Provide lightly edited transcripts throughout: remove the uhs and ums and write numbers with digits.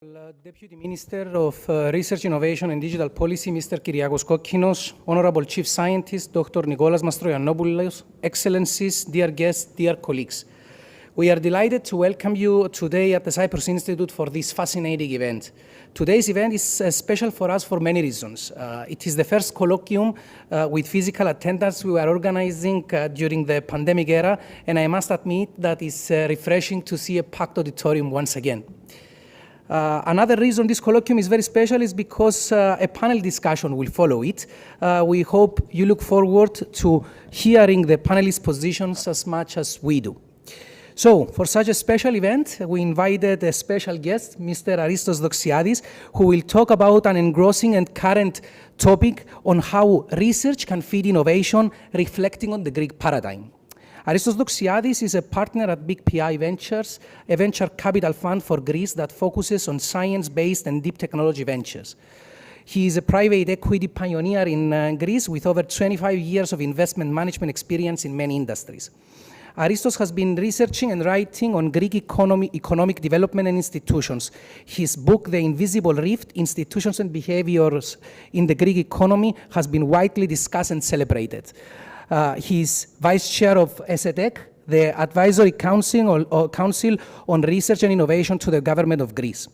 Deputy Minister of Research, Innovation and Digital Policy, Mr. Kyriakos Kokkinos, Honorable Chief Scientist, Dr. Nicholas Mastroiannopoulos, Excellencies, dear guests, dear colleagues. We are delighted to welcome you today at the Cyprus Institute for this fascinating event. Today's event is special for us for many reasons. It is the first colloquium with physical attendance we were organizing during the pandemic era, and I must admit that it's refreshing to see a packed auditorium once again. Another reason this colloquium is very special is because a panel discussion will follow it. We hope you look forward to hearing the panelists' positions as much as we do. So, for such a special event, we invited a special guest, Mr. Aristos Doxiadis, who will talk about an engrossing and current topic on how research can feed innovation, reflecting on the Greek paradigm. Aristos Doxiadis is a partner at Big PI Ventures, a venture capital fund for Greece that focuses on science-based and deep technology ventures. He is a private equity pioneer in Greece with over 25 years of investment management experience in many industries. Aristos has been researching and writing on Greek economic development and institutions. His book, The Invisible Rift, Institutions and Behaviors in the Greek Economy, has been widely discussed and celebrated. He is Vice Chair of ESETEK, the Advisory Council on Research and Innovation to the Government of Greece.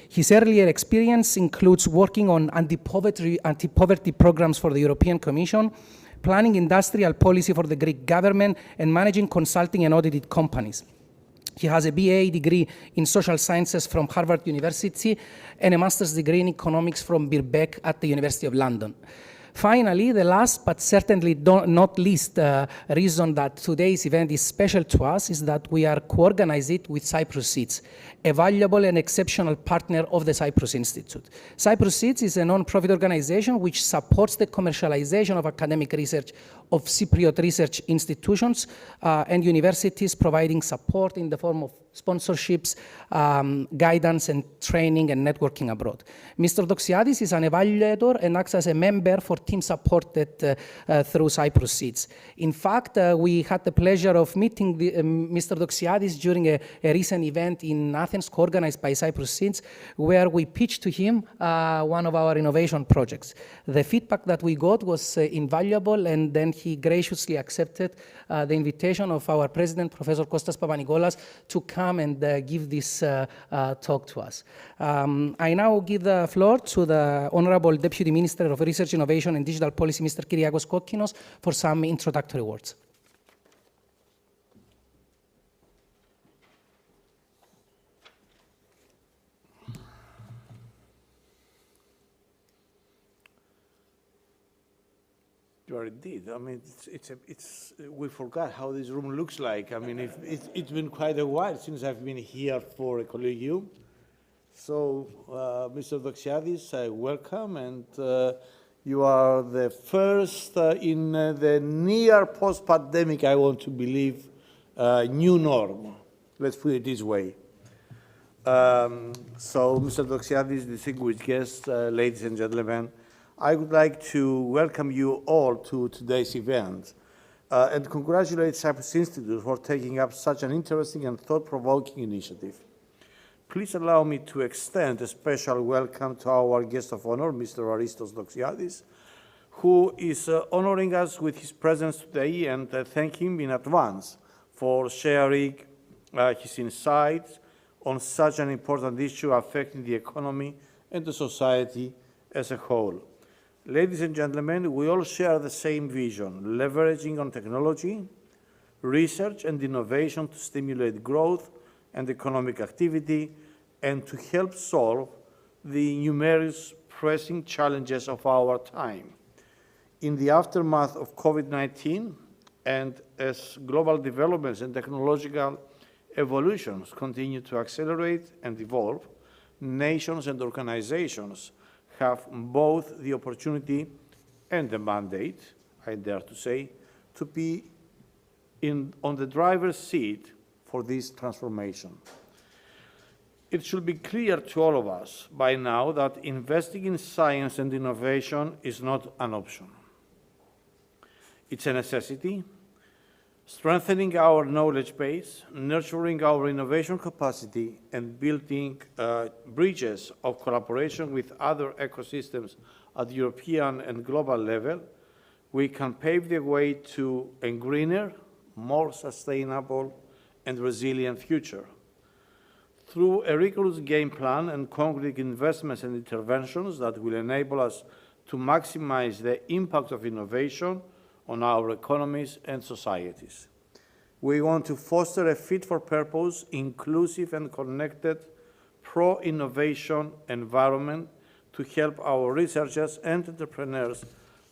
His earlier experience includes working on anti-poverty programs for the European Commission, planning industrial policy for the Greek government, and managing consulting and audited companies. He has a BA degree in social sciences from Harvard University and a master's degree in economics from Birkbeck at the University of London. Finally, the last but certainly not least reason that today's event is special to us is that we are co-organizing it with Cyprus Seeds, a valuable and exceptional partner of the Cyprus Institute. Cyprus Seeds is a non-profit organization which supports the commercialization of academic research of Cypriot research institutions and universities, providing support in the form of sponsorships, guidance and training and networking abroad. Mr. Doxiadis is an evaluator and acts as a member for team supported through Cyprus Seeds. In fact, we had the pleasure of meeting Mr. Doxiadis during a recent event in Athens co-organized by Cyprus Seeds, where we pitched to him one of our innovation projects. The feedback that we got was invaluable, and then he graciously accepted the invitation of our president, Professor Kostas Papanikolas, to come and give this talk to us. I now give the floor to the Honorable Deputy Minister of Research, Innovation and Digital Policy, Mr. Kyriakos Kokkinos, for some introductory words. You are indeed. I mean, we forgot how this room looks like. I mean, it's been quite a while since I've been here for a colloquium. So, Mr. Doxiadis, welcome, and you are the first in the near post-pandemic, I want to believe, new norm. Let's put it this way. So, Mr. Doxiadis, distinguished guests, ladies and gentlemen, I would like to welcome you all to today's event and congratulate Cyprus Institute for taking up such an interesting and thought-provoking initiative. Please allow me to extend a special welcome to our guest of honor, Mr. Aristos Doxiadis, who is honoring us with his presence today, and thank him in advance for sharing his insights on such an important issue affecting the economy and the society as a whole. Ladies and gentlemen, we all share the same vision, leveraging on technology, research and innovation to stimulate growth and economic activity and to help solve the numerous pressing challenges of our time. In the aftermath of COVID-19 and as global developments and technological evolutions continue to accelerate and evolve, nations and organizations have both the opportunity and the mandate, I dare to say, to be on the driver's seat for this transformation. It should be clear to all of us by now that investing in science and innovation is not an option. It's a necessity. strengthening our knowledge base, nurturing our innovation capacity, and building bridges of collaboration with other ecosystems at European and global level, we can pave the way to a greener, more sustainable, and resilient future. Through a rigorous game plan and concrete investments and interventions that will enable us to maximize the impact of innovation on our economies and societies. We want to foster a fit-for-purpose, inclusive and connected, pro-innovation environment to help our researchers and entrepreneurs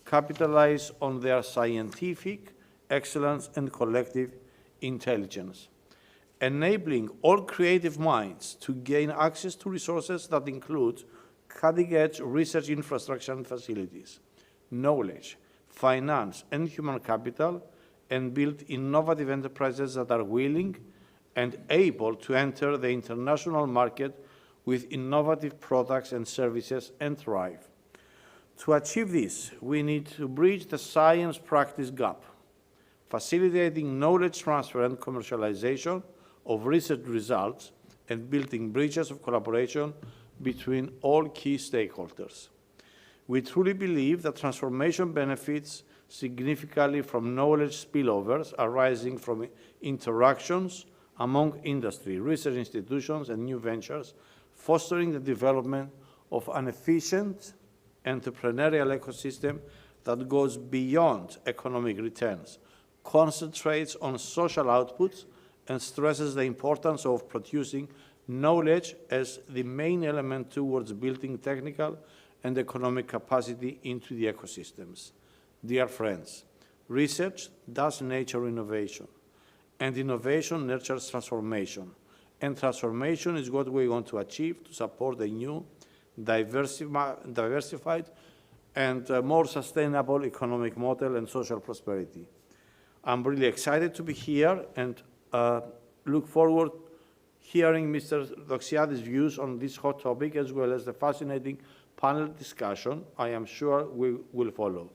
capitalize on their scientific excellence and collective intelligence, enabling all creative minds to gain access to resources that include cutting-edge research infrastructure and facilities, knowledge, finance, and human capital, and build innovative enterprises that are willing and able to enter the international market with innovative products and services and thrive. To achieve this, we need to bridge the science-practice gap, facilitating knowledge transfer and commercialization of research results and building bridges of collaboration between all key stakeholders. We truly believe that transformation benefits significantly from knowledge spillovers arising from interactions among industry, research institutions, and new ventures, fostering the development of an efficient entrepreneurial ecosystem that goes beyond economic returns, concentrates on social outputs, and stresses the importance of producing knowledge as the main element towards building technical and economic capacity into the ecosystems. Dear friends, research does nurture innovation, and innovation nurtures transformation. And transformation is what we want to achieve to support a new, diversified, and more sustainable economic model and social prosperity. I'm really excited to be here and look forward hearing Mr. Doxiadis' views on this hot topic, as well as the fascinating panel discussion I am sure we will follow.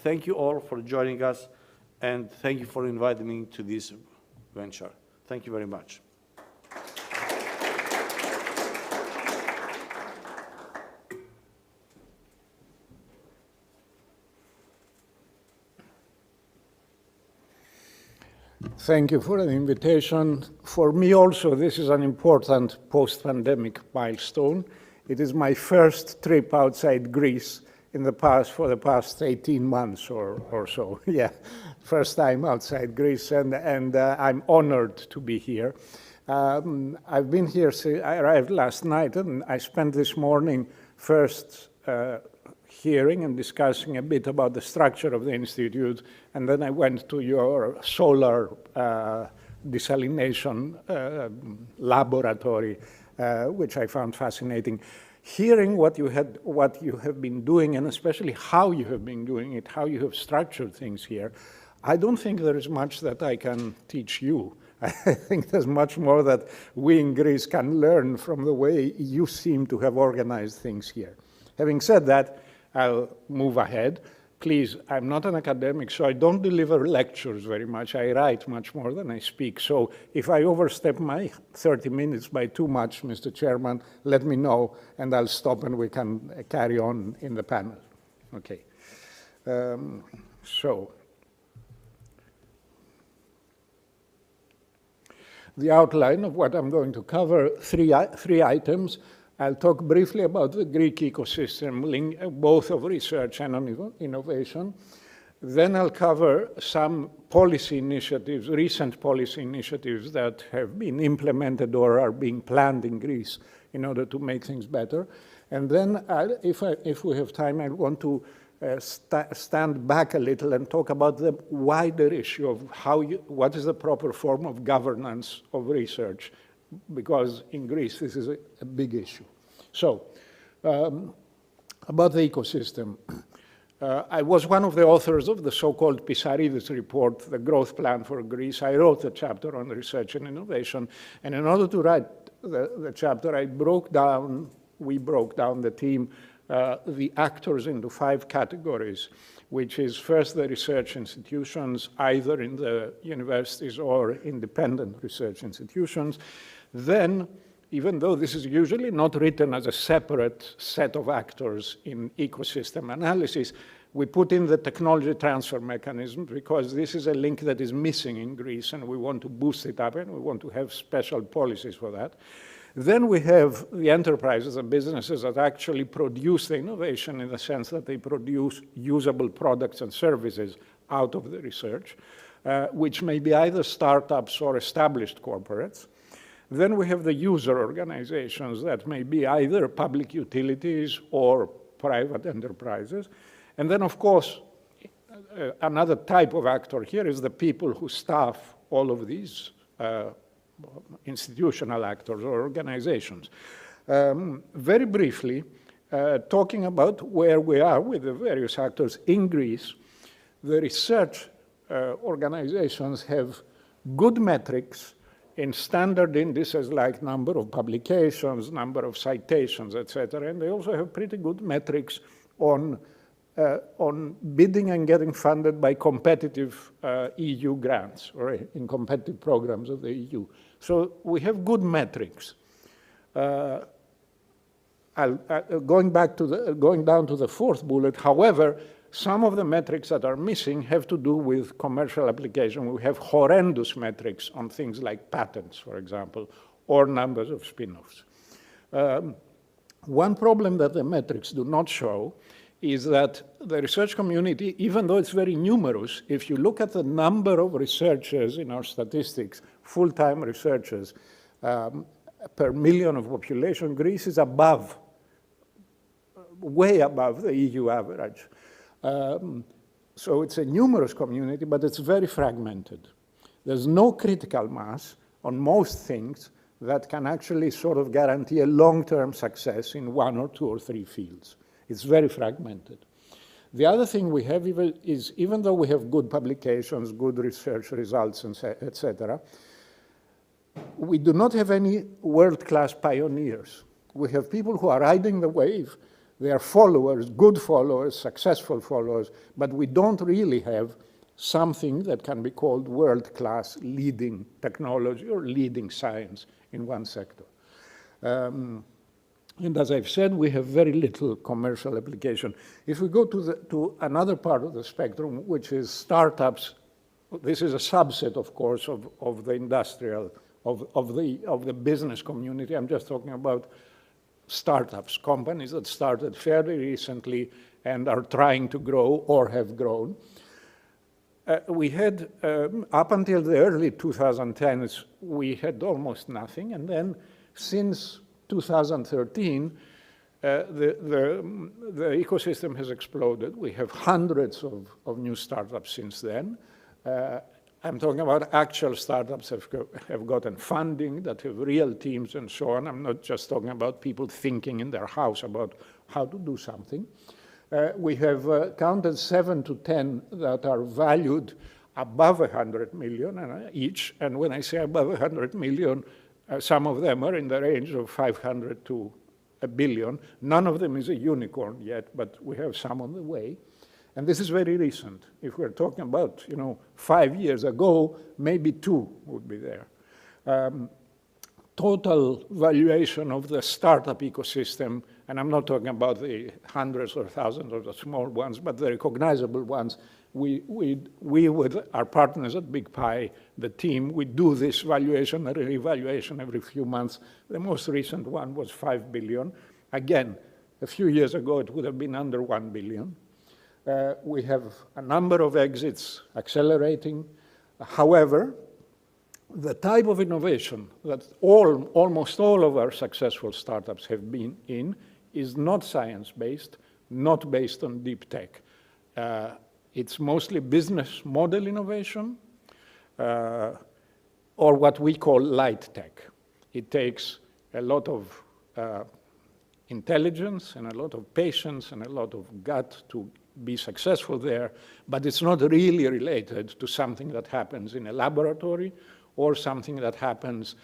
Thank you all for joining us, and thank you for inviting me to this venture. Thank you very much. Thank you for the invitation. For me also, this is an important post-pandemic milestone. It is my first trip outside Greece for the past 18 months or so. Yeah, first time outside Greece, and I'm honored to be here. I've been here since I arrived last night, and I spent this morning first hearing and discussing a bit about the structure of the Institute, and then I went to your solar desalination laboratory, which I found fascinating. Hearing what you have been doing, and especially how you have been doing it, how you have structured things here, I don't think there is much that I can teach you. I think there's much more that we in Greece can learn from the way you seem to have organized things here. Having said that, I'll move ahead. Please, I'm not an academic, so I don't deliver lectures very much. I write much more than I speak. So if I overstep my 30 minutes by too much, Mr. Chairman, let me know, and I'll stop and we can carry on in the panel. Okay. So the outline of what I'm going to cover, three items. I'll talk briefly about the Greek ecosystem, both of research and innovation. Then I'll cover some policy initiatives, recent policy initiatives that have been implemented or are being planned in Greece in order to make things better. And then, if we have time, I want to stand back a little and talk about the wider issue of what is the proper form of governance of research, because in Greece this is a big issue. So, about the ecosystem. I was one of the authors of the so-called Pisaridis report, the growth plan for Greece. I wrote a chapter on research and innovation, and in order to write the chapter, we broke down, the team, the actors into 5 categories, which is first the research institutions, either in the universities or independent research institutions. Then, even though this is usually not written as a separate set of actors in ecosystem analysis, we put in the technology transfer mechanism because this is a link that is missing in Greece and we want to boost it up and we want to have special policies for that. Then we have the enterprises and businesses that actually produce the innovation in the sense that they produce usable products and services out of the research, which may be either startups or established corporates. Then we have the user organizations that may be either public utilities or private enterprises. And then, of course, another type of actor here is the people who staff all of these institutional actors or organizations. Very briefly, talking about where we are with the various actors in Greece, the research organizations have good metrics in standard indices like number of publications, number of citations, etc. And they also have pretty good metrics on bidding and getting funded by competitive EU grants or in competitive programs of the EU. So we have good metrics. Going down to the 4th bullet, however, some of the metrics that are missing have to do with commercial application. We have horrendous metrics on things like patents, for example, or numbers of spin-offs. One problem that the metrics do not show is that the research community, even though it's very numerous, if you look at the number of researchers in our statistics, full-time researchers per million of population, Greece is above, way above the EU average. So it's a numerous community, but it's very fragmented. There's no critical mass on most things that can actually sort of guarantee a long-term success in 1 or 2 or 3 fields. It's very fragmented. The other thing we have is even though we have good publications, good research results, etc., we do not have any world-class pioneers. We have people who are riding the wave. They are followers, good followers, successful followers, but we don't really have something that can be called world-class leading technology or leading science in one sector. And as I've said, we have very little commercial application. If we go to another part of the spectrum, which is startups, this is a subset, of course, of the industrial, of the business community. I'm just talking about startups, companies that started fairly recently and are trying to grow or have grown. We had, up until the early 2010s, we had almost nothing. And then since 2013, the ecosystem has exploded. We have hundreds of new startups since then. I'm talking about actual startups that have gotten funding, that have real teams and so on. I'm not just talking about people thinking in their house about how to do something. We have counted 7 to 10 that are valued above 100 million each. And when I say above 100 million, some of them are in the range of 500 to a billion. None of them is a unicorn yet, but we have some on the way. And this is very recent. If we're talking about, 5 years ago, maybe 2 would be there. Total valuation of the startup ecosystem, and I'm not talking about the hundreds or thousands of the small ones, but the recognizable ones, we with our partners at Big Pie, the team, we do this valuation and revaluation every few months. The most recent one was 5 billion. Again, a few years ago, it would have been under 1 billion. We have a number of exits accelerating. However, the type of innovation that almost all of our successful startups have been in is not science-based, not based on deep tech. It's mostly business model innovation, or what we call light tech. It takes a lot of intelligence and a lot of patience and a lot of gut to be successful there, but it's not really related to something that happens in a laboratory or something that happens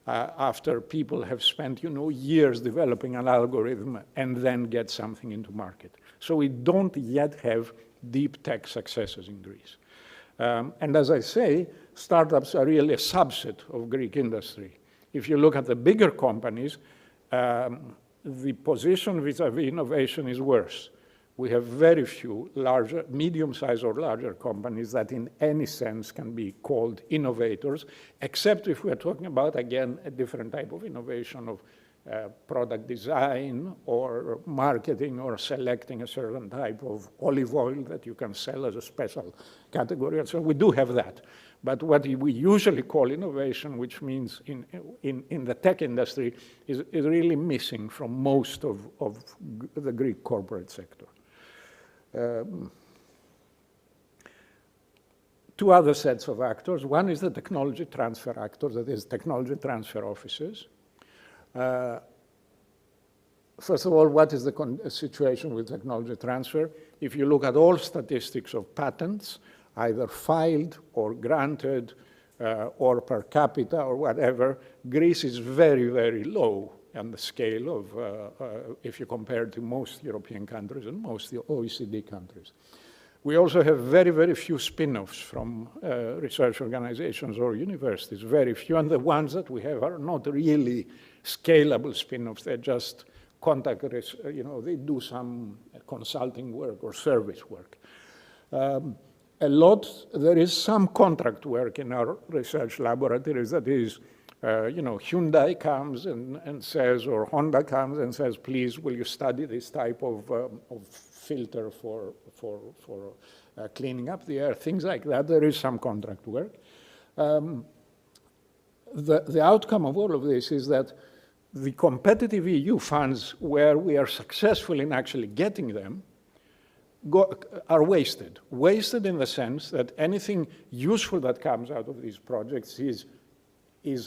after people have spent, years developing an algorithm and then get something into market. So we don't yet have deep tech successes in Greece. And as I say, startups are really a subset of Greek industry. If you look at the bigger companies, the position vis-a-vis innovation is worse. We have very few larger, medium-sized or larger companies that in any sense can be called innovators, except if we are talking about, again, a different type of innovation of product design or marketing or selecting a certain type of olive oil that you can sell as a special category. And so we do have that. But what we usually call innovation, which means in the tech industry, is really missing from most of the Greek corporate sector. Two other sets of actors. One is the technology transfer actors, that is technology transfer offices. First of all, what is the situation with technology transfer? If you look at all statistics of patents, either filed or granted or per capita or whatever, Greece is very, very low on the scale of, if you compare to most European countries and most OECD countries. We also have very, very few spin-offs from research organizations or universities, very few, and the ones that we have are not really scalable spin-offs. They're just contact, they do some consulting work or service work. There is some contract work in our research laboratories. That is, Hyundai comes and says, or Honda comes and says, please, will you study this type of filter for cleaning up the air, things like that. There is some contract work. The outcome of all of this is that the competitive EU funds, where we are successful in actually getting them, are wasted. Wasted in the sense that anything useful that comes out of these projects is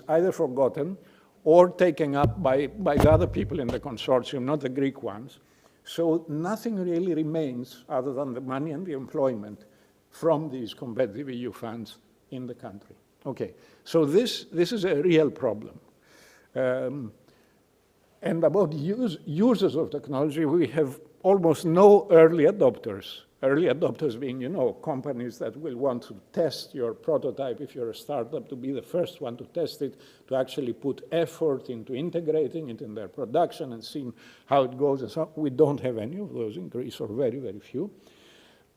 either forgotten or taken up by the other people in the consortium, not the Greek ones. So nothing really remains other than the money and the employment from these competitive EU funds in the country. Okay, so this is a real problem. And about users of technology, we have almost no early adopters. Early adopters being, companies that will want to test your prototype if you're a startup, to be the first one to test it, to actually put effort into integrating it in their production and seeing how it goes and so on. We don't have any of those in Greece, or very, very few.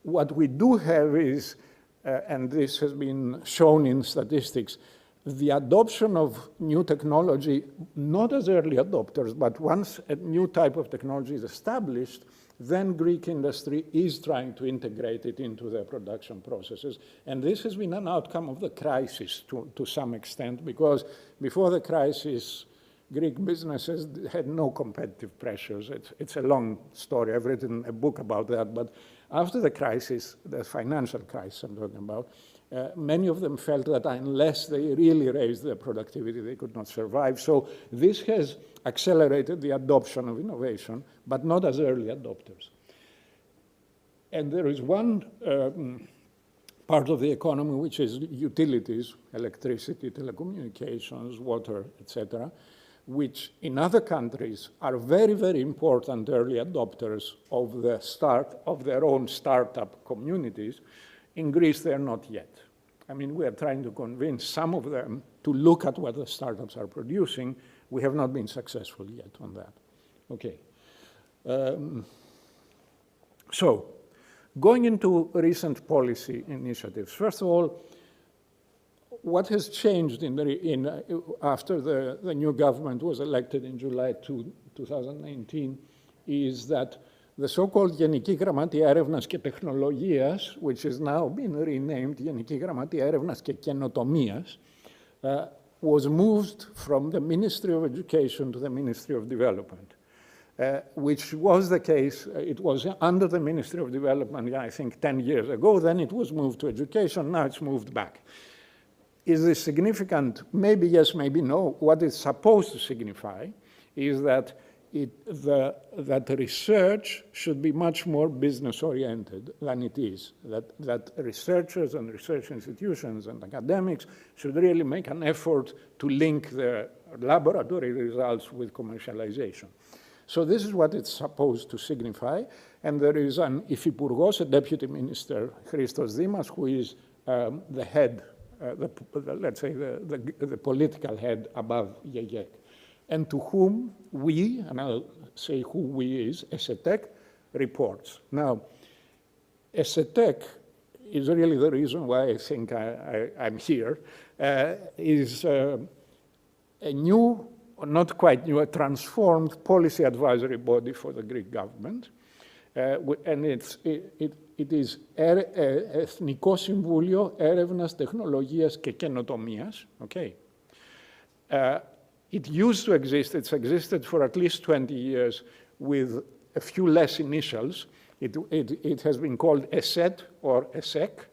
What we do have is, and this has been shown in statistics, the adoption of new technology, not as early adopters, but once a new type of technology is established, then Greek industry is trying to integrate it into their production processes. And this has been an outcome of the crisis to some extent, because before the crisis, Greek businesses had no competitive pressures. It's a long story. I've written a book about that. But after the crisis, the financial crisis I'm talking about, many of them felt that unless they really raised their productivity, they could not survive. So this has accelerated the adoption of innovation, but not as early adopters. And there is one part of the economy, which is utilities, electricity, telecommunications, water, etc., which in other countries are very, very important early adopters of the start of their own startup communities. In Greece, they're not yet. I mean, we are trying to convince some of them to look at what the startups are producing. We have not been successful yet on that. Okay. So, going into recent policy initiatives. First of all, what has changed after the new government was elected in July 2019 is that the so-called Γενική Γραμματεία Έρευνας και Τεχνολογίας, which is now been renamed Γενική Γραμματεία Έρευνας και Καινοτομίας, was moved from the Ministry of Education to the Ministry of Development, which was the case. It was under the Ministry of Development, I think, 10 years ago. Then it was moved to Education. Now it's moved back. Is this significant? Maybe yes, maybe no. What it's supposed to signify is that that research should be much more business-oriented than it is, that researchers and research institutions and academics should really make an effort to link their laboratory results with commercialization. So this is what it's supposed to signify, and there is an Υφυπουργός, a deputy minister, Christos Dimas, who is the head, let's say the political head above ESETEK, and to whom we, and I'll say who we is, ESETEK, reports. Now, ESETEK is really the reason why I think I'm here, is a new, not quite new, a transformed policy advisory body for the Greek government. And it is Εθνικό Συμβούλιο Έρευνας, Τεχνολογίας και Καινοτομίας, okay? It used to exist, it's existed for at least 20 years with a few less initials. It has been called ESET or ESEK.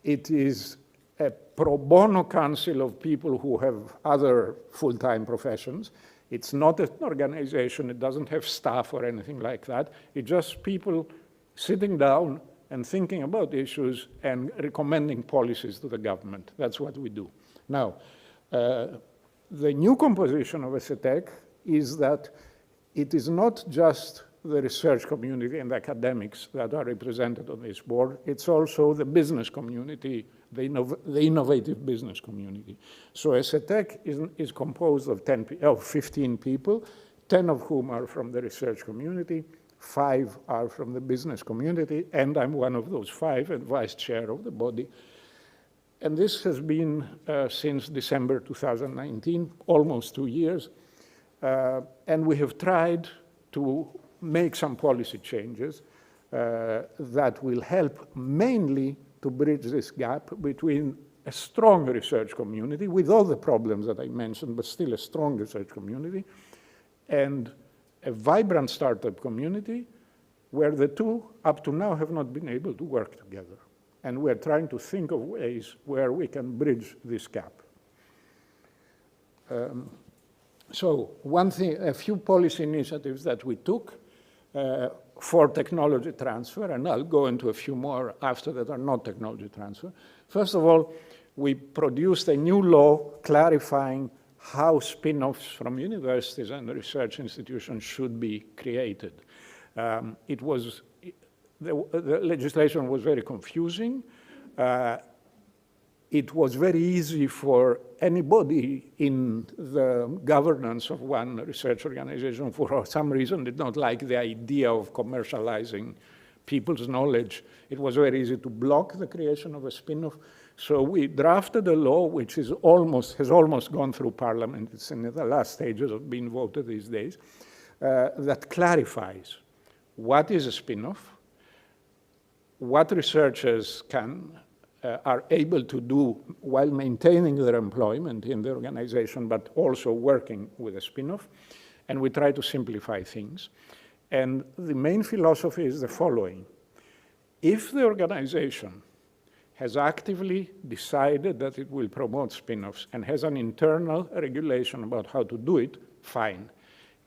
It is a pro bono council of people who have other full-time professions. It's not an organization, it doesn't have staff or anything like that. It's just people sitting down and thinking about issues and recommending policies to the government. That's what we do. Now, the new composition of ESETEK is that it is not just the research community and the academics that are represented on this board, it's also the business community, the innovative business community. So ESETEK is composed of 15 people, 10 of whom are from the research community, 5 are from the business community, and I'm one of those 5 and vice chair of the body. And this has been since December 2019, almost 2 years. And we have tried to make some policy changes that will help mainly to bridge this gap between a strong research community with all the problems that I mentioned, but still a strong research community, and a vibrant startup community where the two up to now have not been able to work together. And we're trying to think of ways where we can bridge this gap. So one thing, a few policy initiatives that we took for technology transfer, and I'll go into a few more after that are not technology transfer. First of all, we produced a new law clarifying how spin-offs from universities and research institutions should be created. The legislation was very confusing. It was very easy for anybody in the governance of one research organization who for some reason did not like the idea of commercializing people's knowledge. It was very easy to block the creation of a spin-off. So we drafted a law which has almost gone through Parliament. It's in the last stages of being voted these days, that clarifies what is a spin-off, what researchers are able to do while maintaining their employment in the organization, but also working with a spin-off, and we try to simplify things. And the main philosophy is the following. If the organization has actively decided that it will promote spin-offs and has an internal regulation about how to do it, fine.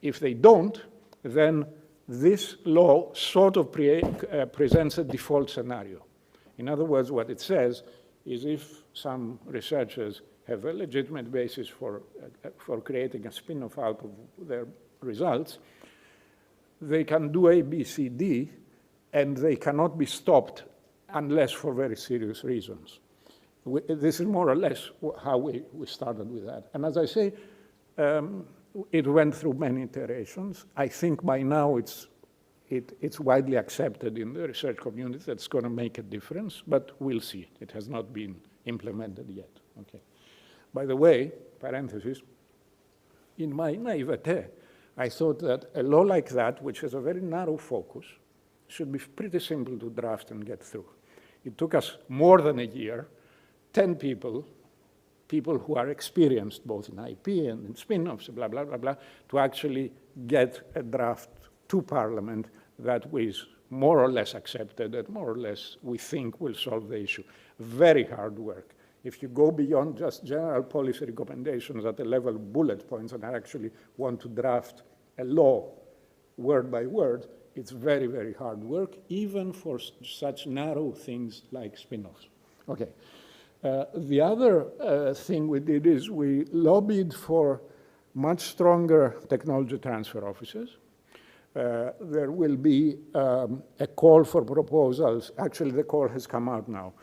If they don't, then this law sort of presents a default scenario. In other words, what it says is if some researchers have a legitimate basis for creating a spin-off out of their results, they can do A, B, C, D, and they cannot be stopped unless for very serious reasons. This is more or less how we started with that. And as I say, it went through many iterations. I think by now it's widely accepted in the research community that it's going to make a difference, but we'll see. It has not been implemented yet. Okay. By the way, parenthesis, in my naivete, I thought that a law like that, which has a very narrow focus, should be pretty simple to draft and get through. It took us more than a year, 10 people who are experienced both in IP and in spin-offs, blah, blah, blah, blah, to actually get a draft to Parliament that was more or less accepted, that more or less we think will solve the issue. Very hard work. If you go beyond just general policy recommendations at the level of bullet points and actually want to draft a law word by word, it's very, very hard work, even for such narrow things like spin-offs. Okay. The other thing we did is we lobbied for much stronger technology transfer offices. There will be a call for proposals. Actually, the call has come out now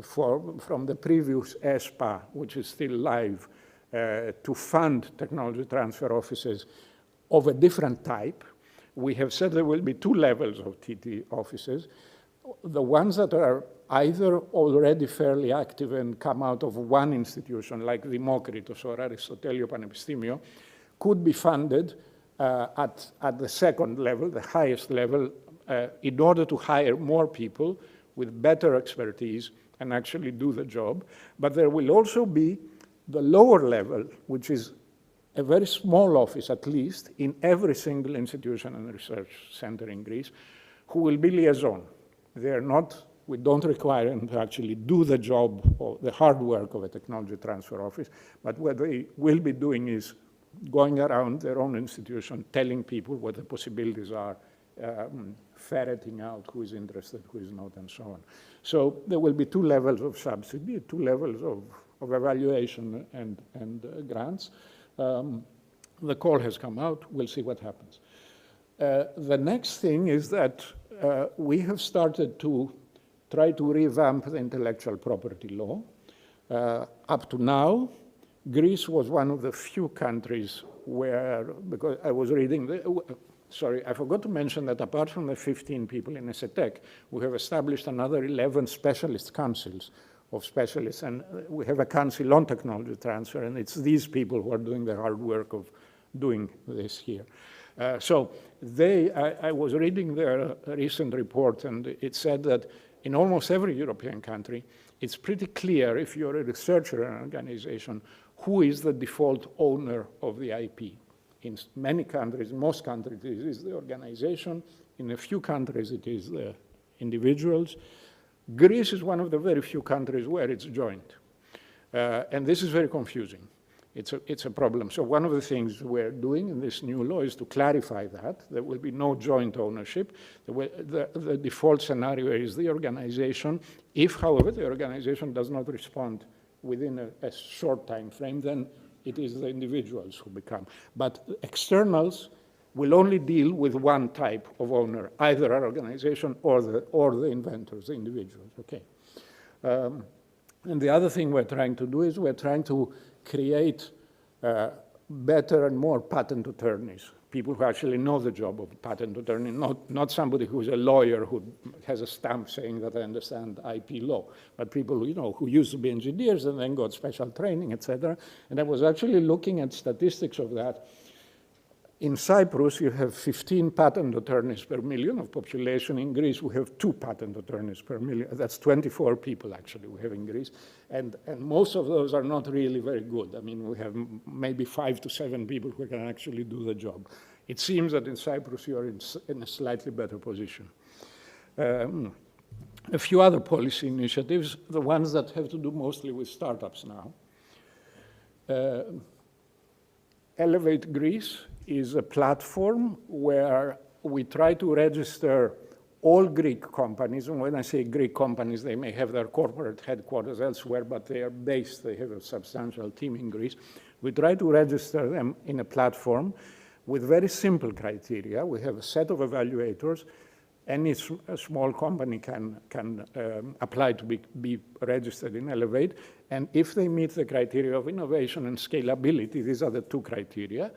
from the previous ESPA, which is still live, to fund technology transfer offices of a different type. We have said there will be 2 levels of TT offices. The ones that are either already fairly active and come out of one institution, like Δημόκριτος or Aristotelio Panepistemio, could be funded at the second level, the highest level, in order to hire more people with better expertise and actually do the job. But there will also be the lower level, which is a very small office, at least, in every single institution and research center in Greece, who will be liaison. They are not, we don't require them to actually do the job or the hard work of a technology transfer office, but what they will be doing is going around their own institution, telling people what the possibilities are, ferreting out who is interested, who is not, and so on. So there will be 2 levels of subsidy, 2 levels of evaluation and grants. The call has come out. We'll see what happens. The next thing is that we have started to try to revamp the intellectual property law. Up to now, Greece was one of the few countries where, because I was reading, sorry, I forgot to mention that apart from the 15 people in ESETEK, we have established another 11 specialist councils of specialists, and we have a council on technology transfer, and it's these people who are doing the hard work of doing this here. So I was reading their recent report, and it said that in almost every European country, it's pretty clear if you're a researcher or an organization, who is the default owner of the IP. In many countries, most countries, it is the organization. In a few countries, it is the individuals. Greece is one of the very few countries where it's joint. And this is very confusing. It's a problem. So one of the things we're doing in this new law is to clarify that. There will be no joint ownership. The default scenario is the organization. If, however, the organization does not respond within a short time frame, then it is the individuals who become. But externals will only deal with one type of owner, either our organization or the inventors, the individuals, okay? And the other thing we're trying to do is we're trying to create better and more patent attorneys, people who actually know the job of patent attorney, not somebody who's a lawyer who has a stamp saying that I understand IP law, but people who used to be engineers and then got special training, etc. And I was actually looking at statistics of that. In Cyprus, you have 15 patent attorneys per million of population. In Greece, we have 2 patent attorneys per million. That's 24 people, actually, we have in Greece. And most of those are not really very good. I mean, we have maybe 5 to 7 people who can actually do the job. It seems that in Cyprus, you're in a slightly better position. A few other policy initiatives, the ones that have to do mostly with startups now. Elevate Greece is a platform where we try to register all Greek companies. And when I say Greek companies, they may have their corporate headquarters elsewhere, but they have a substantial team in Greece. We try to register them in a platform with very simple criteria. We have a set of evaluators. Any small company can apply to be registered in Elevate. And if they meet the criteria of innovation and scalability, these are the 2 criteria,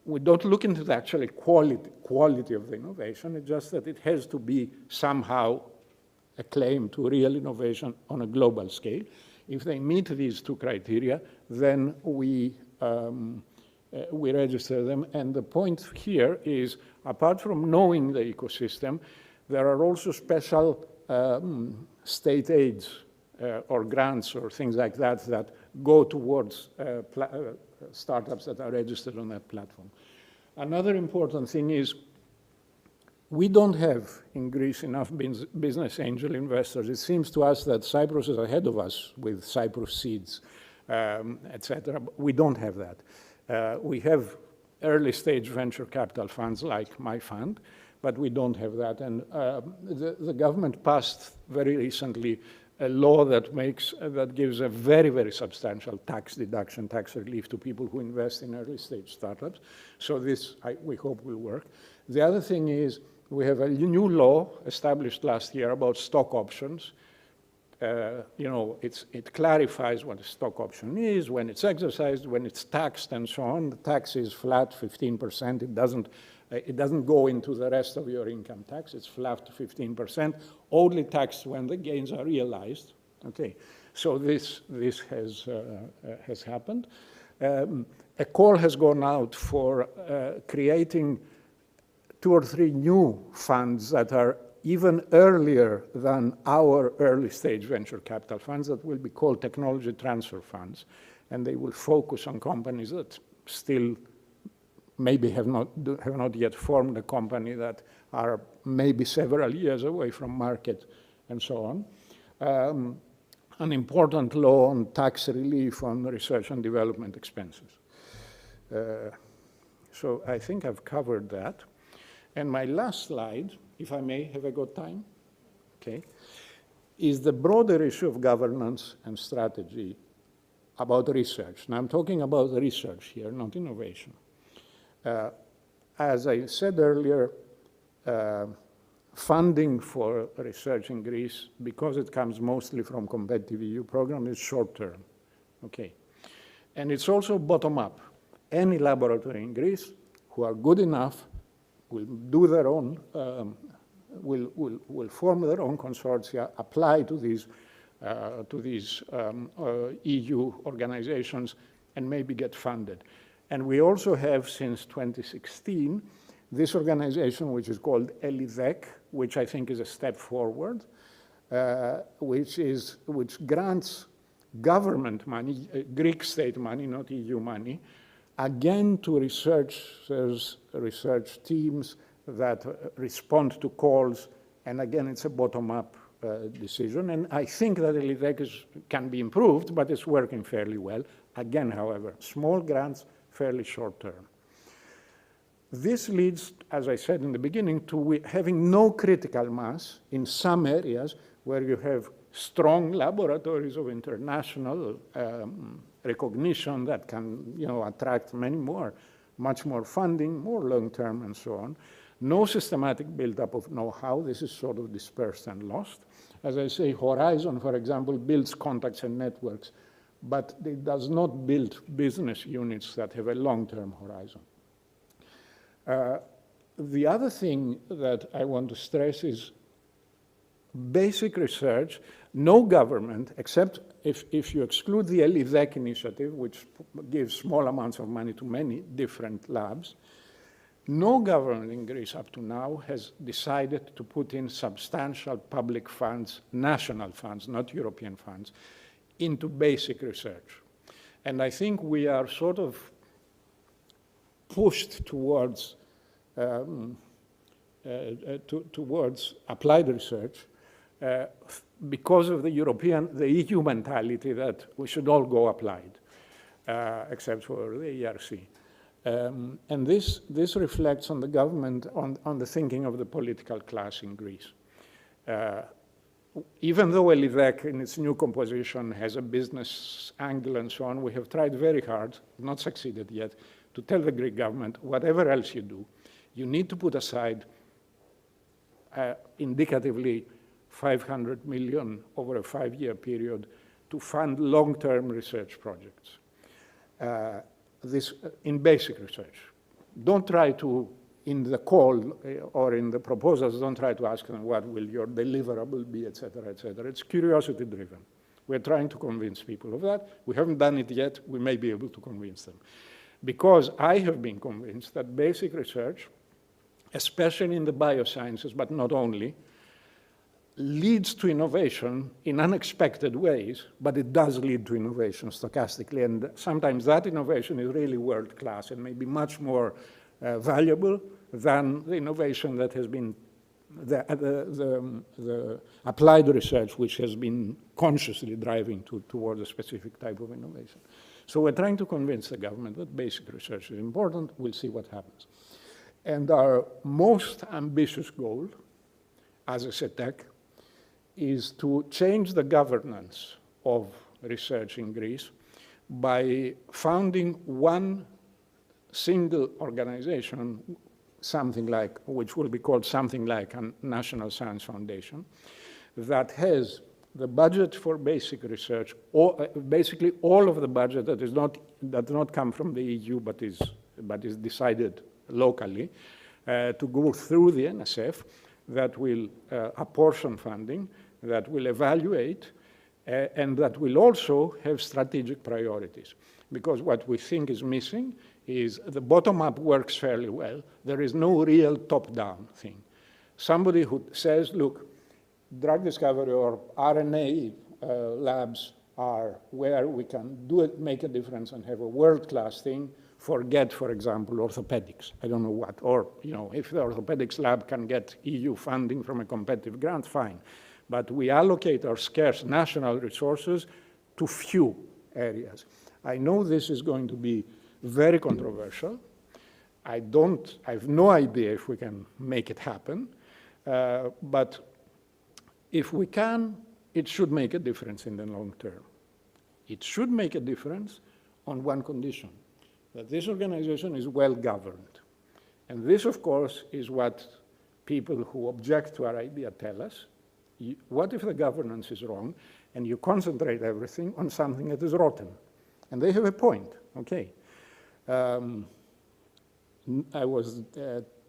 we don't look into the actual quality of the innovation. It's just that it has to be somehow a claim to real innovation on a global scale. If they meet these 2 criteria, then we register them. And the point here is, apart from knowing the ecosystem, there are also special state aids or grants or things like that that go towards startups that are registered on that platform. Another important thing is We don't have in Greece enough business angel investors. It seems to us that Cyprus is ahead of us with Cyprus seeds, etc. We don't have that. We have early stage venture capital funds like my fund, but we don't have that. And the government passed very recently a law that gives a very, very substantial tax deduction, tax relief to people who invest in early stage startups. So this, we hope, will work. The other thing is we have a new law established last year about stock options. It clarifies what a stock option is, when it's exercised, when it's taxed, and so on. The tax is flat, 15%. It doesn't go into the rest of your income tax. It's flat to 15%, only taxed when the gains are realized. Okay, so this has happened. A call has gone out for creating 2 or 3 new funds that are even earlier than our early stage venture capital funds that will be called technology transfer funds. And they will focus on companies that still maybe have not yet formed a company, that are maybe several years away from market, and so on. An important law on tax relief on research and development expenses. So I think I've covered that. And my last slide, if I may, have I got time? Okay, is the broader issue of governance and strategy about research. Now I'm talking about research here, not innovation. As I said earlier, funding for research in Greece, because it comes mostly from competitive EU program, is short-term, okay? And it's also bottom-up. Any laboratory in Greece who are good enough will do their own, will form their own consortia, apply to these EU organizations, and maybe get funded. And we also have, since 2016, this organization which is called ESETEK, which I think is a step forward, which grants government money, Greek state money, not EU money, again to researchers, research teams that respond to calls, and again it's a bottom-up decision. And I think that ESETEK can be improved, but it's working fairly well. Again, however, small grants, fairly short term. This leads, as I said in the beginning, to having no critical mass in some areas where you have strong laboratories of international recognition that can, attract much more funding, more long-term, and so on. No systematic buildup of know-how. This is sort of dispersed and lost. As I say, Horizon, for example, builds contacts and networks, but it does not build business units that have a long-term horizon. The other thing that I want to stress is basic research. No government, except if you exclude the ESETEK initiative, which gives small amounts of money to many different labs, no government in Greece up to now has decided to put in substantial public funds, national funds, not European funds, into basic research. And I think we are sort of pushed towards applied research because of the EU mentality that we should all go applied, except for the ERC. And this reflects on the government, on the thinking of the political class in Greece. Even though ESETEK in its new composition has a business angle and so on, we have tried very hard, not succeeded yet, to tell the Greek government, whatever else you do, you need to put aside indicatively 500 million over a 5-year period to fund long-term research projects. This in basic research. Don't try to, in the call or in the proposals, don't try to ask them what will your deliverable be, et cetera, et cetera. It's curiosity driven. We're trying to convince people of that. We haven't done it yet. We may be able to convince them. Because I have been convinced that basic research, especially in the biosciences, but not only, leads to innovation in unexpected ways, but it does lead to innovation stochastically. And sometimes that innovation is really world-class and may be much more valuable than the innovation that has been, the applied research which has been consciously driving towards a specific type of innovation. So we're trying to convince the government that basic research is important. We'll see what happens. And our most ambitious goal as ESETEK is to change the governance of research in Greece by founding one single organization, something like, which will be called something like a National Science Foundation, that has the budget for basic research, or basically all of the budget that does not come from the EU but is decided locally, to go through the NSF, that will apportion funding, that will evaluate, and that will also have strategic priorities. Because what we think is missing is the bottom-up works fairly well. There is no real top-down thing. Somebody who says, look, drug discovery or RNA labs are where we can do it, make a difference and have a world-class thing. Forget, for example, orthopedics. I don't know what. Or, you know, if the orthopedics lab can get EU funding from a competitive grant, fine. But we allocate our scarce national resources to few areas. I know this is going to be very controversial. I have no idea if we can make it happen. But if we can, it should make a difference in the long term. It should make a difference on one condition, that this organization is well governed. And this, of course, is what people who object to our idea tell us. What if the governance is wrong and you concentrate everything on something that is rotten? And they have a point, okay. I was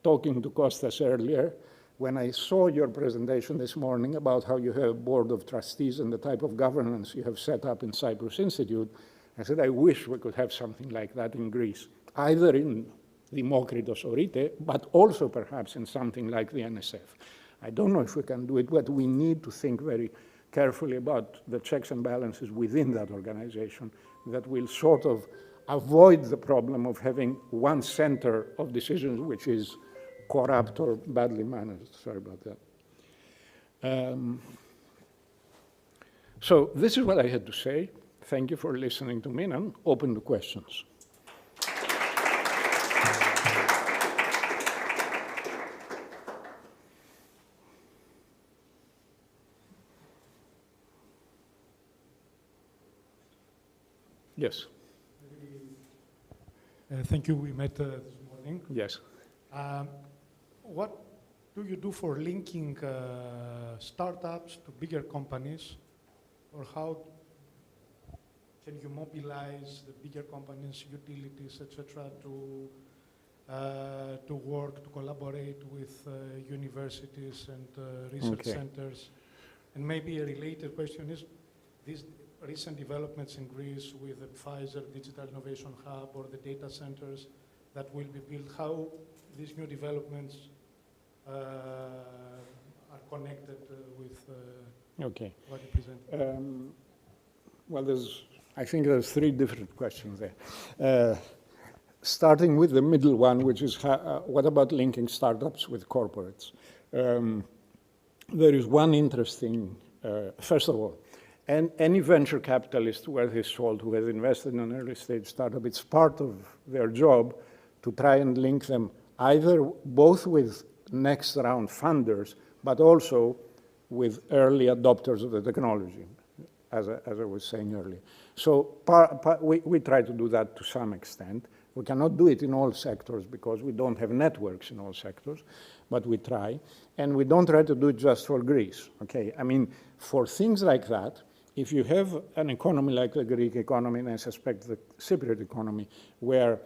talking to Kostas earlier when I saw your presentation this morning about how you have a board of trustees and the type of governance you have set up in Cyprus Institute. I said, I wish we could have something like that in Greece, either in Demokritos or ITE, but also perhaps in something like the NSF. I don't know if we can do it, but we need to think very carefully about the checks and balances within that organization that will sort of avoid the problem of having one center of decisions which is corrupt or badly managed. Sorry about that. So this is what I had to say. Thank you for listening to me, and open to questions. Yes. Thank you. We met this morning. Yes. What do you do for linking startups to bigger companies, or how can you mobilize the bigger companies, utilities, etc., to work, to collaborate with universities and research centers? And maybe a related question is, these recent developments in Greece with the Pfizer Digital Innovation Hub or the data centers that will be built, how these new developments are connected with what you presented? Well, I think there's three different questions there. Starting with the middle one, which is what about linking startups with corporates? There is one interesting, first of all, and any venture capitalist worth his salt who has invested in an early stage startup, it's part of their job to try and link them either both with next round funders, but also with early adopters of the technology, as I was saying earlier. So we try to do that to some extent. We cannot do it in all sectors because we don't have networks in all sectors, but we try. And we don't try to do it just for Greece, okay? I mean, for things like that, if you have an economy like the Greek economy, and I suspect the Cypriot economy, where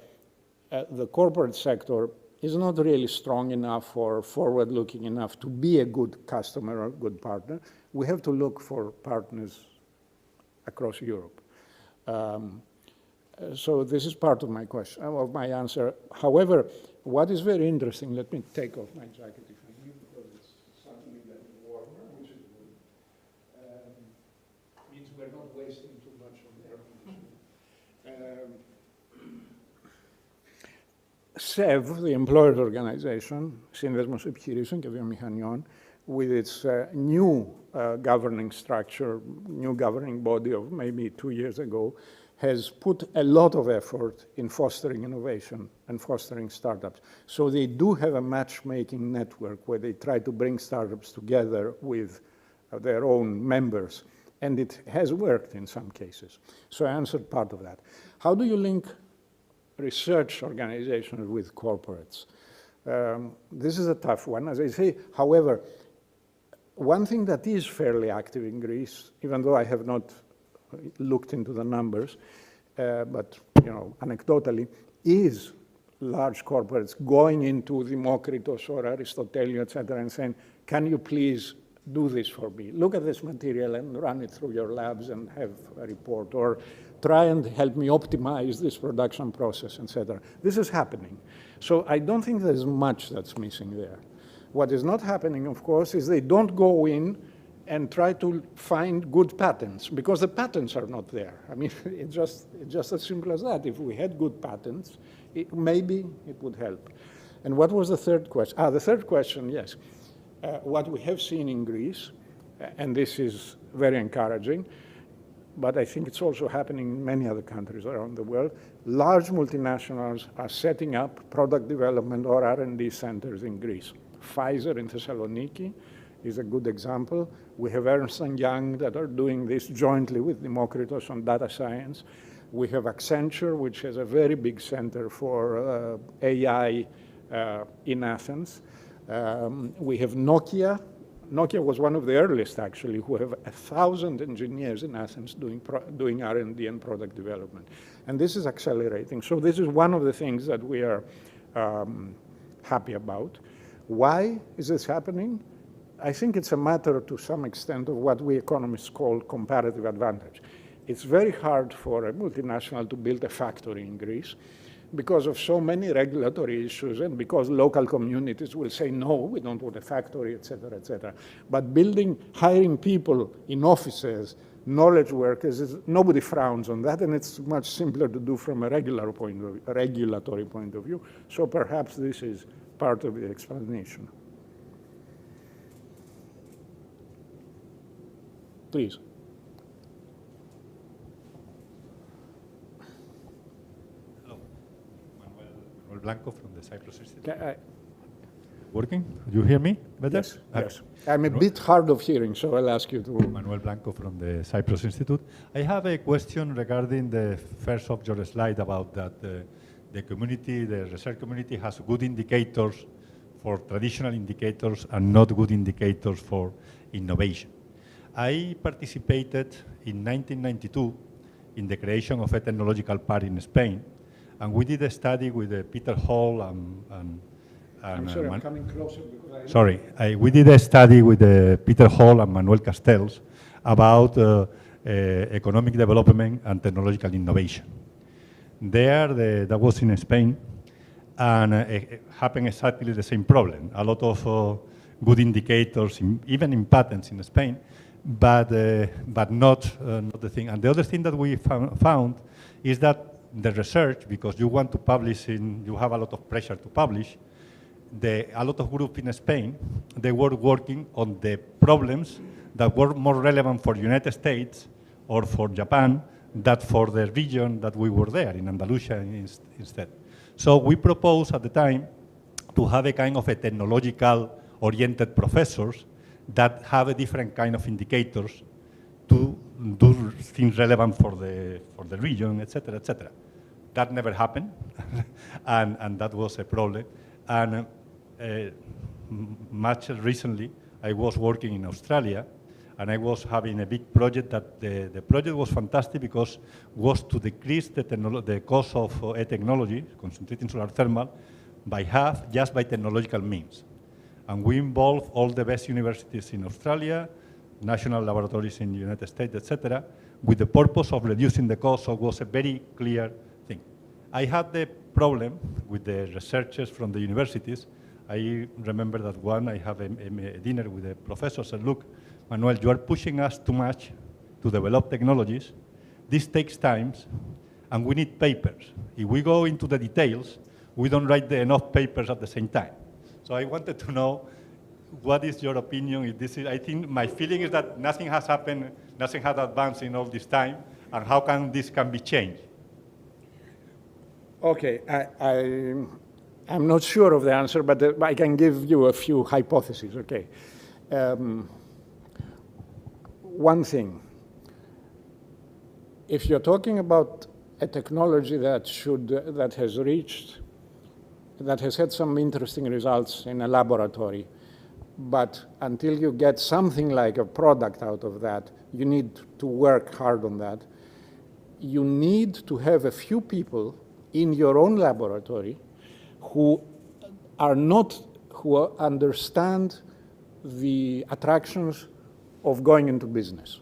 the corporate sector is not really strong enough or forward-looking enough to be a good customer or good partner, we have to look for partners across Europe. So this is part of my question, of my answer. However, what is very interesting, let me take off my jacket if I need, because it's suddenly getting warmer, which is good. Means we're not wasting too much on air conditioning. SEV, the employers organization, Σύνδεσμος Επιχειρήσεων και Βιομηχανιών, with its new governing structure, new governing body of maybe 2 years ago, has put a lot of effort in fostering innovation and fostering startups. So they do have a matchmaking network where they try to bring startups together with their own members. And it has worked in some cases. So I answered part of that. How do you link research organizations with corporates? This is a tough one, as I say. However, one thing that is fairly active in Greece, even though I have not looked into the numbers, but anecdotally, is large corporates going into Demokritos or Aristotelio, etc., and saying, can you please do this for me? Look at this material and run it through your labs and have a report, or try and help me optimize this production process, etc. This is happening. So I don't think there's much that's missing there. What is not happening, of course, is they don't go in and try to find good patents, because the patents are not there. I mean, it's just as simple as that. If we had good patents, maybe it would help. And what was the third question? The third question, yes. What we have seen in Greece, and this is very encouraging, but I think it's also happening in many other countries around the world, large multinationals are setting up product development or R&D centers in Greece. Pfizer in Thessaloniki is a good example. We have Ernst & Young that are doing this jointly with Demokritos on data science. We have Accenture, which has a very big center for AI in Athens. We have Nokia. Nokia was one of the earliest, actually, who have 1,000 engineers in Athens doing R&D and product development. And this is accelerating. So this is one of the things that we are happy about. Why is this happening? I think it's a matter, to some extent, of what we economists call comparative advantage. It's very hard for a multinational to build a factory in Greece because of so many regulatory issues and because local communities will say, no, we don't want a factory, et cetera, et cetera. But hiring people in offices, knowledge workers, nobody frowns on that, and it's much simpler to do from a regulatory point of view. So perhaps this is part of the explanation. Please. Hello. Manuel Blanco from the Cyprus Institute. Working? Do you hear me better? Yes. Yes. I'm a bit hard of hearing, so I'll ask you to... Manuel Blanco from the Cyprus Institute. I have a question regarding the first of your slide about that the community, the research community, has good indicators for traditional indicators and not good indicators for innovation. I participated in 1992 in the creation of a technological park in Spain, and we did a study with Peter Hall and I'm sorry, I'm coming closer because we did a study with Peter Hall and Manuel Castells about economic development and technological innovation. That was in Spain, and it happened exactly the same problem. A lot of good indicators, even in patents in Spain, but not the thing. And the other thing that we found is that the research, because you want to publish you have a lot of pressure to publish, a lot of groups in Spain, they were working on the problems that were more relevant for the United States or for Japan than for the region that we were there, in Andalusia instead. So we proposed at the time to have a kind of a technological-oriented professors that have a different kind of indicators to do things relevant for the region, et cetera, et cetera. That never happened, and that was a problem. And much recently, I was working in Australia, and I was having a big project that the project was fantastic because was to decrease the cost of a technology, concentrating solar thermal, by half just by technological means. And we involved all the best universities in Australia, national laboratories in the United States, et cetera, with the purpose of reducing the cost, so it was a very clear thing. I had the problem with the researchers from the universities. I remember that I have a dinner with a professor, said, look, Manuel, you are pushing us too much to develop technologies. This takes time, and we need papers. If we go into the details, we don't write enough papers at the same time. So I wanted to know, what is your opinion? If this is, I think my feeling is that nothing has happened, nothing has advanced in all this time, and how can this can be changed? Okay, I'm not sure of the answer, but I can give you a few hypotheses, okay. One thing, if you're talking about a technology that has had some interesting results in a laboratory, but until you get something like a product out of that, you need to work hard on that. You need to have a few people in your own laboratory who understand the attractions of going into business.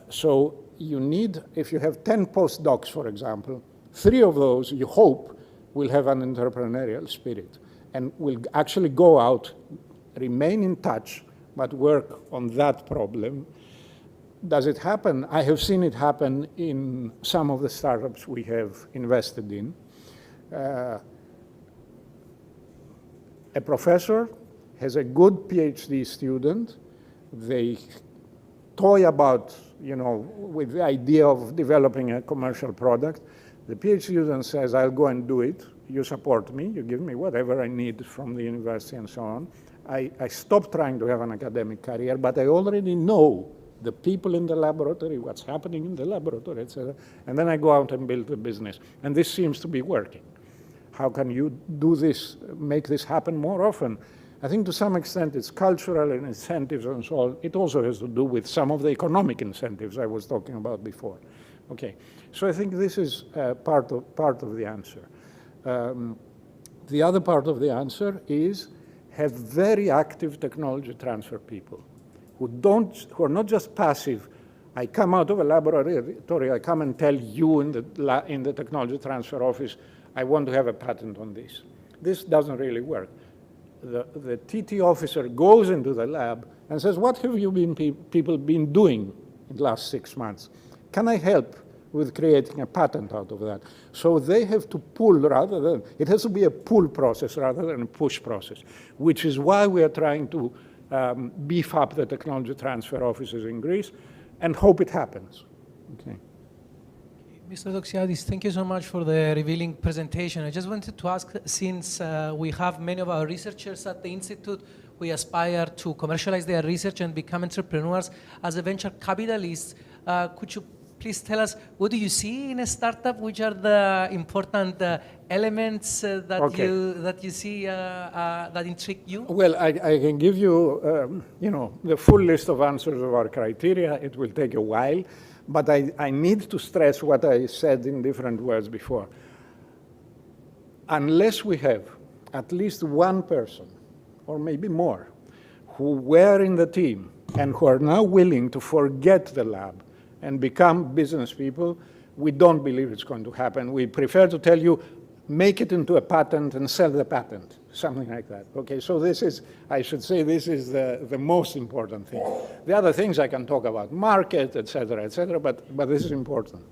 So you need, if you have 10 postdocs, for example, 3 of those, you hope, will have an entrepreneurial spirit and will actually go out, remain in touch, but work on that problem. Does it happen? I have seen it happen in some of the startups we have invested in. A professor has a good PhD student. They toy about, with the idea of developing a commercial product. The PhD student says, I'll go and do it. You support me. You give me whatever I need from the university and so on. I stop trying to have an academic career, but I already know the people in the laboratory, what's happening in the laboratory, etc. And then I go out and build the business. And this seems to be working. How can you do this, make this happen more often? I think to some extent it's cultural and incentives and so on. It also has to do with some of the economic incentives I was talking about before. Okay, so I think this is part of the answer. The other part of the answer is have very active technology transfer people who are not just passive. I come out of a laboratory, I come and tell you in the technology transfer office, I want to have a patent on this. This doesn't really work. The TT officer goes into the lab and says, what have you people been doing in the last 6 months? Can I help with creating a patent out of that? So they have to pull it has to be a pull process rather than a push process, which is why we are trying to beef up the technology transfer offices in Greece and hope it happens. Okay. Mr. Doxiadis, thank you so much for the revealing presentation. I just wanted to ask, since we have many of our researchers at the Institute, we aspire to commercialize their research and become entrepreneurs. As a venture capitalist, could you please tell us, what do you see in a startup? Which are the important elements that you see that intrigue you? Well, I can give you, the full list of answers of our criteria. It will take a while, but I need to stress what I said in different words before. Unless we have at least one person, or maybe more, who were in the team and who are now willing to forget the lab and become business people, we don't believe it's going to happen. We prefer to tell you, make it into a patent and sell the patent, something like that. Okay, so this is, I should say, this is the most important thing. The other things I can talk about, market, et cetera, but this is important.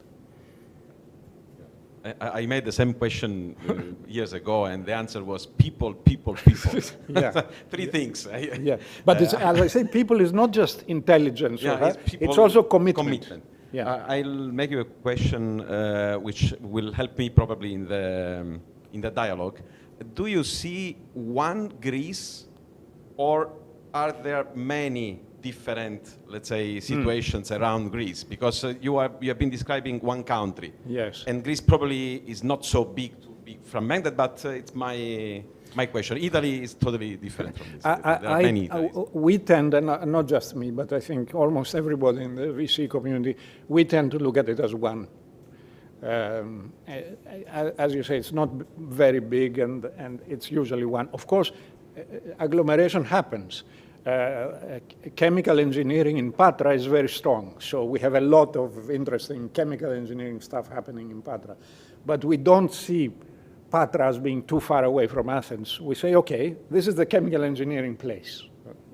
I made the same question years ago, and the answer was people. Yeah. Three things. Yeah, but as I say, people is not just intelligence. Yeah, it's also commitment. Yeah. I'll make you a question which will help me probably in the dialogue. Do you see one Greece, or are there many different, let's say, situations around Greece? Because you have been describing one country. Yes. And Greece probably is not so big to be fragmented, but it's my question. Italy is totally different from this. There are many Italies. We tend, and not just me, but I think almost everybody in the VC community, we tend to look at it as one. As you say, it's not very big, and it's usually one. Of course, agglomeration happens. Chemical engineering in Patra is very strong, so we have a lot of interesting chemical engineering stuff happening in Patra. But we don't see Patra as being too far away from Athens. We say, okay, this is the chemical engineering place.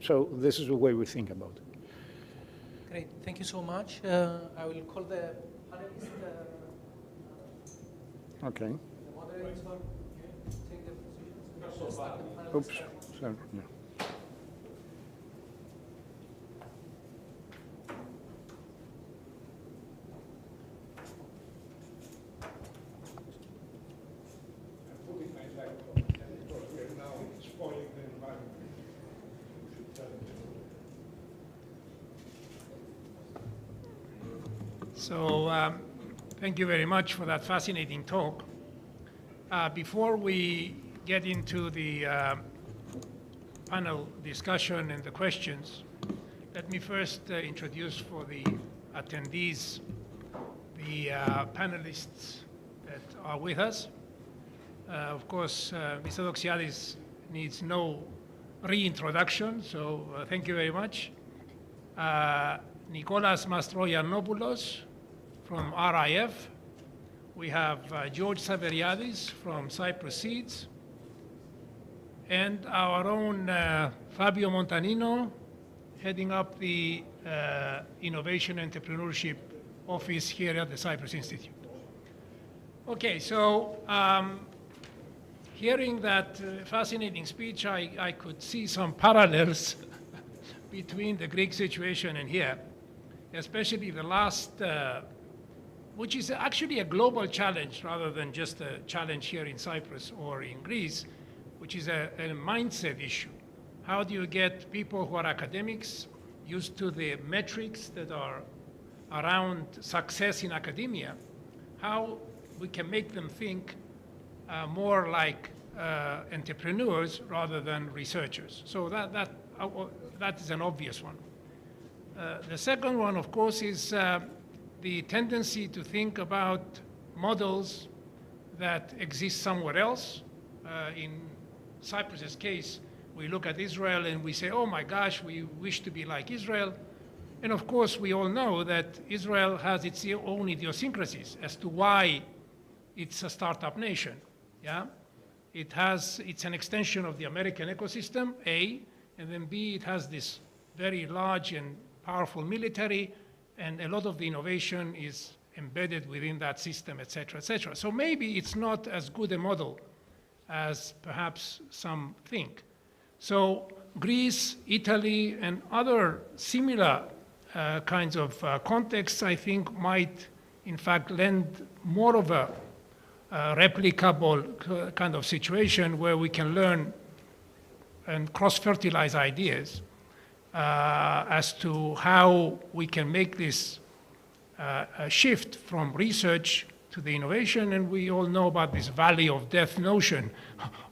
So this is the way we think about it. Great, thank you so much. I will call the panelists. Okay. The moderator. Oops. Sorry. No. So thank you very much for that fascinating talk. Before we get into the panel discussion and the questions, let me first introduce for the attendees the panelists that are with us. Of course, Mr. Doxiadis needs no reintroduction, so thank you very much. Nicholas Mastroiannopoulos from RIF. We have George Saveriadis from Cyprus Seeds, and our own Fabio Montanino, heading up the Innovation Entrepreneurship Office here at the Cyprus Institute. Okay, so hearing that fascinating speech, I could see some parallels between the Greek situation and here, especially the last, which is actually a global challenge rather than just a challenge here in Cyprus or in Greece, which is a mindset issue. How do you get people who are academics used to the metrics that are around success in academia, how we can make them think more like entrepreneurs rather than researchers. So that is an obvious one. The second one, of course, is the tendency to think about models that exist somewhere else. In Cyprus's case, we look at Israel and we say, oh my gosh, we wish to be like Israel. And of course, we all know that Israel has its own idiosyncrasies as to why it's a startup nation. Yeah? It's an extension of the American ecosystem, A, and then B, it has this very large and powerful military, and a lot of the innovation is embedded within that system, et cetera, et cetera. So maybe it's not as good a model as perhaps some think. So Greece, Italy, and other similar kinds of contexts, I think, might in fact lend more of a replicable kind of situation where we can learn and cross-fertilize ideas as to how we can make this a shift from research to the innovation. And we all know about this valley of death notion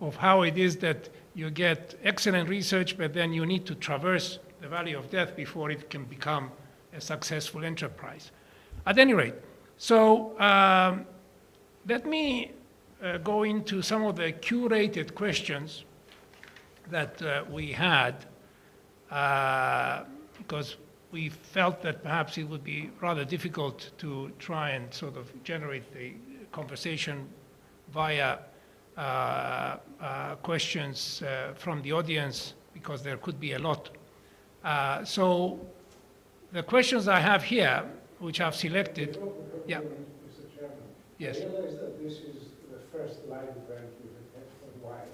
of how it is that you get excellent research, but then you need to traverse the valley of death before it can become a successful enterprise. At any rate, so let me go into some of the curated questions that we had, because we felt that perhaps it would be rather difficult to try and sort of generate the conversation via questions from the audience, because there could be a lot. So the questions I have here, which I've selected, yeah. Mr. Chairman, Yes. I realize that this is the first live event we've had for a while,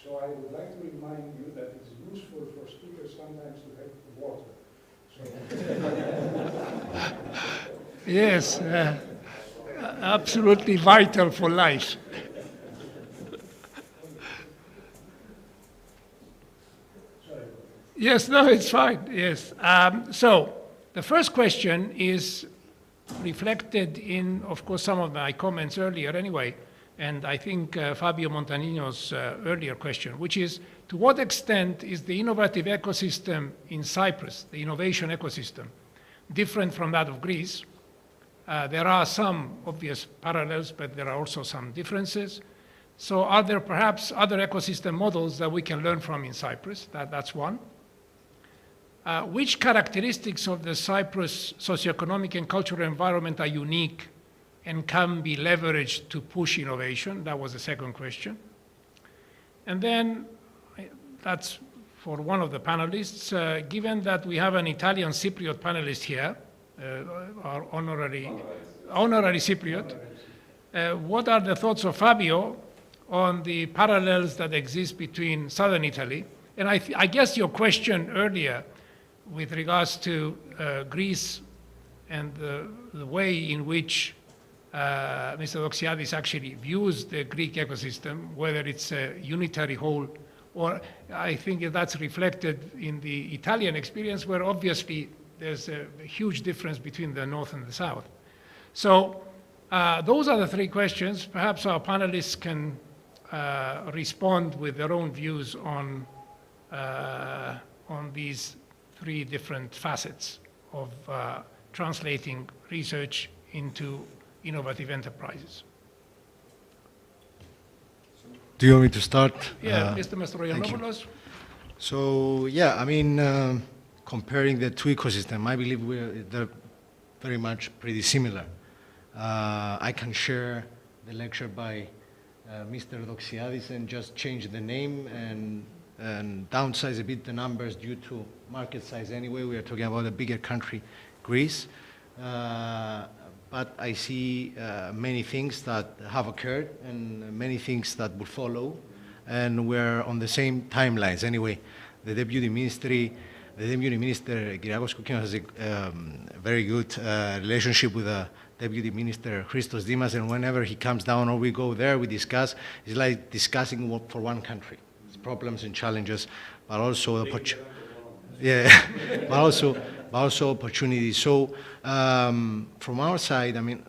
so I would like to remind you that it's useful for speakers sometimes to have water. So Yes, absolutely vital for life. Yes, no, it's fine, yes. So the first question is reflected in, of course, some of my comments earlier anyway, and I think Fabio Montanino's earlier question, which is, to what extent is the innovative ecosystem in Cyprus, the innovation ecosystem, different from that of Greece? There are some obvious parallels, but there are also some differences. So are there perhaps other ecosystem models that we can learn from in Cyprus? That's one. Which characteristics of the Cyprus socioeconomic and cultural environment are unique and can be leveraged to push innovation? That was the second question. And then, that's for one of the panelists. Given that we have an Italian Cypriot panelist here, our honorary Cypriot, what are the thoughts of Fabio on the parallels that exist between southern Italy. And I guess your question earlier with regards to Greece and the way in which Mr. Doxiadis actually views the Greek ecosystem, whether it's a unitary whole, or I think that's reflected in the Italian experience, where obviously there's a huge difference between the north and the south. So those are the three questions. Perhaps our panelists can respond with their own views on these three different facets of translating research into innovative enterprises. Do you want me to start? Yeah, Mr. Mastroiannopoulos. So, yeah, I mean, comparing the two ecosystems, I believe they're very much pretty similar. I can share the lecture by Mr. Doxiadis and just change the name and downsize a bit the numbers due to market size anyway. We are talking about a bigger country, Greece. But I see many things that have occurred and many things that will follow, and we're on the same timelines. Anyway, the Deputy Minister, Kyriakos Kokkinos, has a very good relationship with the Deputy Minister, Christos Dimas, and whenever he comes down or we go there, we discuss. It's like discussing for one country, its problems and challenges, but also but also opportunities. So from our side, I mean,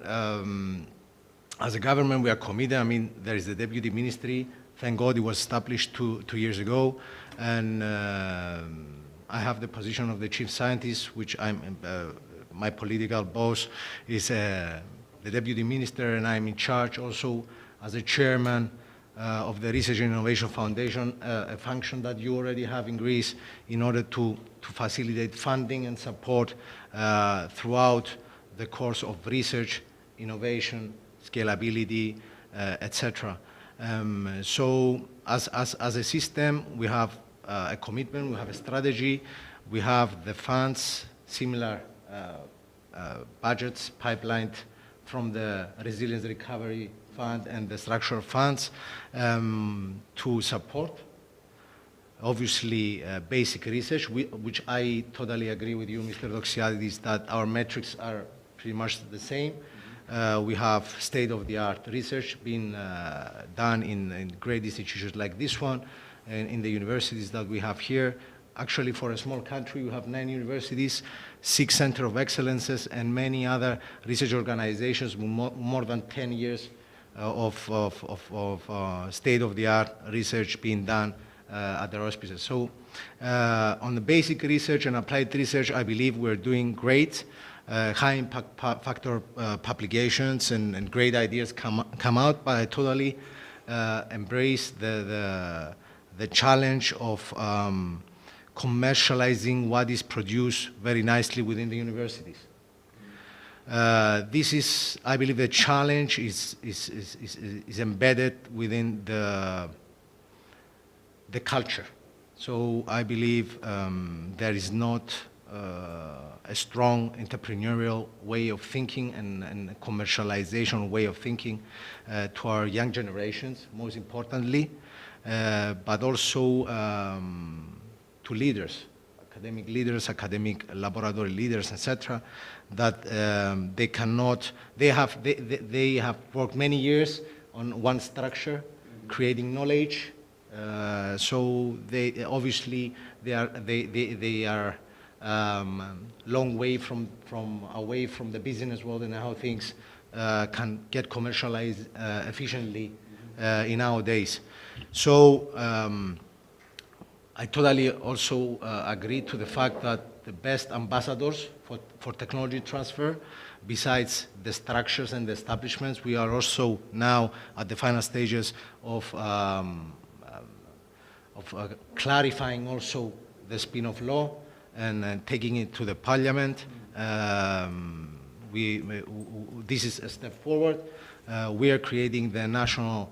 as a government, we are committed. I mean, there is the Deputy Ministry. Thank God it was established two years ago. And I have the position of the Chief Scientist, which I'm, my political boss is the Deputy Minister, and I'm in charge also as a chairman of the Research and Innovation Foundation, a function that you already have in Greece in order to facilitate funding and support throughout the course of research, innovation, scalability, etc. So as a system, we have a commitment, we have a strategy, we have the funds, similar budgets pipelined from the Resilience Recovery Fund and the structural funds to support, obviously, basic research, which I totally agree with you, Mr. Doxiadis, that our metrics are pretty much the same. We have state-of-the-art research being done in great institutions like this one, and in the universities that we have here. Actually, for a small country, we have 9 universities, 6 centers of excellences, and many other research organizations with more than 10 years of state-of-the-art research being done at their auspices. So on the basic research and applied research, I believe we're doing great. High impact factor publications and great ideas come out, but I totally embrace the challenge of commercializing what is produced very nicely within the universities. This is, I believe, the challenge is embedded within the culture. So I believe there is not a strong entrepreneurial way of thinking and commercialization way of thinking to our young generations, most importantly, but also to leaders, academic laboratory leaders, etc., that they have worked many years on one structure, creating knowledge. So they obviously they are long way away from the business world and how things can get commercialized efficiently in nowadays. So I totally also agree to the fact that the best ambassadors for technology transfer, besides the structures and the establishments, we are also now at the final stages of clarifying also the spin-off law and taking it to the parliament. This is a step forward. We are creating the National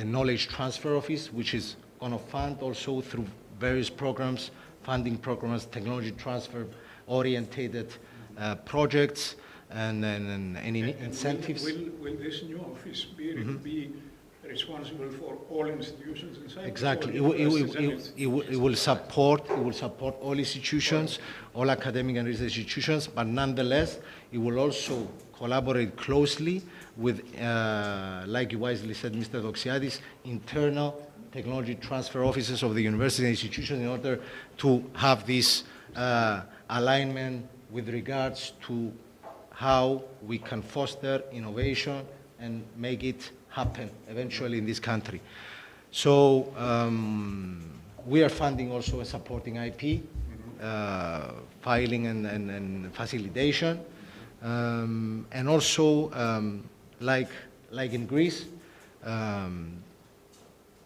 Knowledge Transfer Office, which is going to fund also through various programs, funding programs, technology transfer orientated projects. and any incentives. Will this new office be responsible for all institutions in Cyprus? Exactly. It will support all institutions, all academic and research institutions, but nonetheless, it will also collaborate closely with, like you wisely said, Mr. Doxiadis, internal technology transfer offices of the university institutions in order to have this alignment with regards to how we can foster innovation and make it happen eventually in this country. So we are funding also and supporting IP, filing and facilitation, and also like in Greece,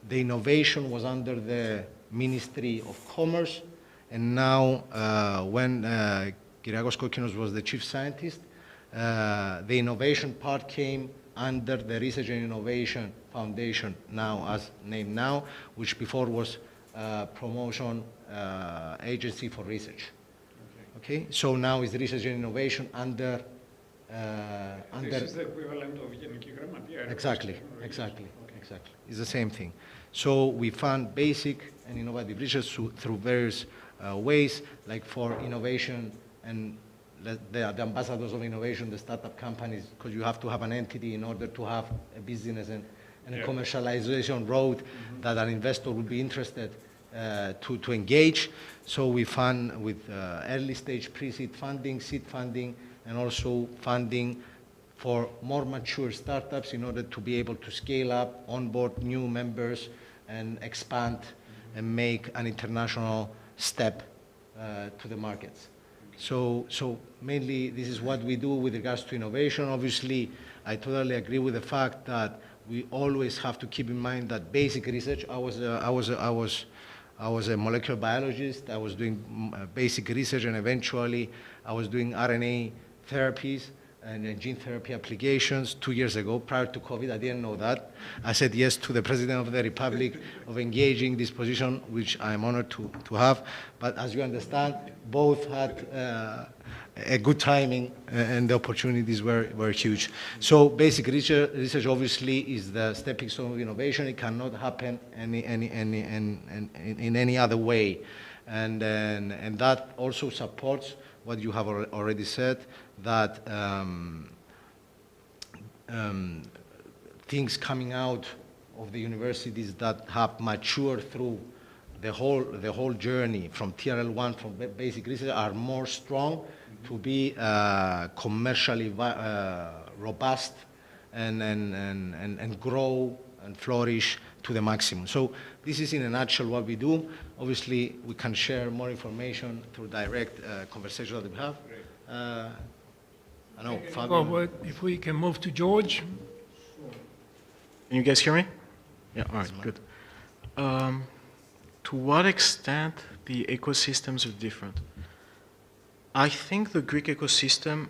the innovation was under the Ministry of Commerce, and now when Kyriakos Kokkinos was the chief scientist, the innovation part came under the Research and Innovation Foundation, now as named now, which before was Promotion Agency for Research. Okay, so now is Research and Innovation under. This is the equivalent of Γενική Γραμματεία. Exactly. It's the same thing. So we fund basic and innovative research through various ways, like for innovation and the ambassadors of innovation, the startup companies, because you have to have an entity in order to have a business and a commercialization road that an investor would be interested to engage. So we fund with early stage pre-seed funding, seed funding, and also funding for more mature startups in order to be able to scale up, onboard new members, and expand and make an international step to the markets. So mainly this is what we do with regards to innovation. Obviously, I totally agree with the fact that we always have to keep in mind that basic research. I was a molecular biologist. I was doing basic research, and eventually I was doing RNA therapies and gene therapy applications 2 years ago. Prior to COVID, I didn't know that. I said yes to the President of the Republic of engaging this position, which I'm honored to have. But as you understand, both had a good timing, and the opportunities were huge. So basic research obviously is the stepping stone of innovation. It cannot happen in any other way. And that also supports what you have already said, that things coming out of the universities that have matured through the whole journey from TRL1, from basic research, are more strong to be commercially robust and grow and flourish to the maximum. So this is in a nutshell what we do. Obviously, we can share more information through direct conversation that we have. I know, Fabio. Well, if we can move to George. Can you guys hear me? Yeah, all right, good. To what extent the ecosystems are different? I think the Greek ecosystem,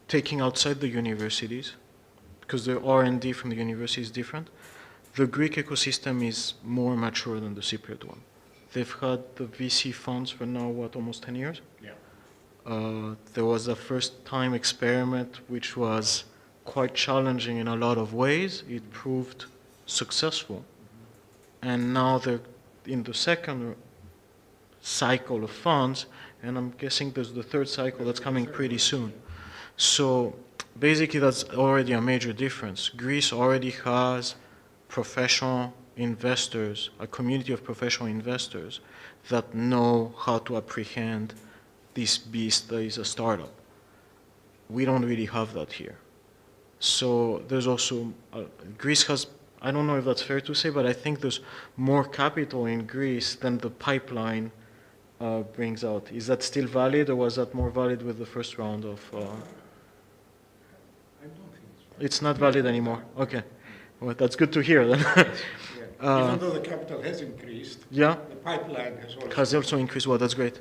taking outside the universities, because the R&D from the university is different, the Greek ecosystem is more mature than the Cypriot one. They've had the VC funds for now, what, almost 10 years? Yeah. There was a first-time experiment which was quite challenging in a lot of ways. It proved successful. And now they're in the second cycle of funds, and I'm guessing there's the third cycle that's coming pretty soon. So basically that's already a major difference. Greece already has professional investors, a community of professional investors that know how to apprehend this beast that is a startup. We don't really have that here. So there's also, Greece has, I don't know if that's fair to say, but I think there's more capital in Greece than the pipeline brings out. Is that still valid, or was that more valid with the first round of? I don't think it's not valid anymore. Okay, well, that's good to hear then. Even though the capital has increased, yeah, the pipeline has also increased. Well, that's great.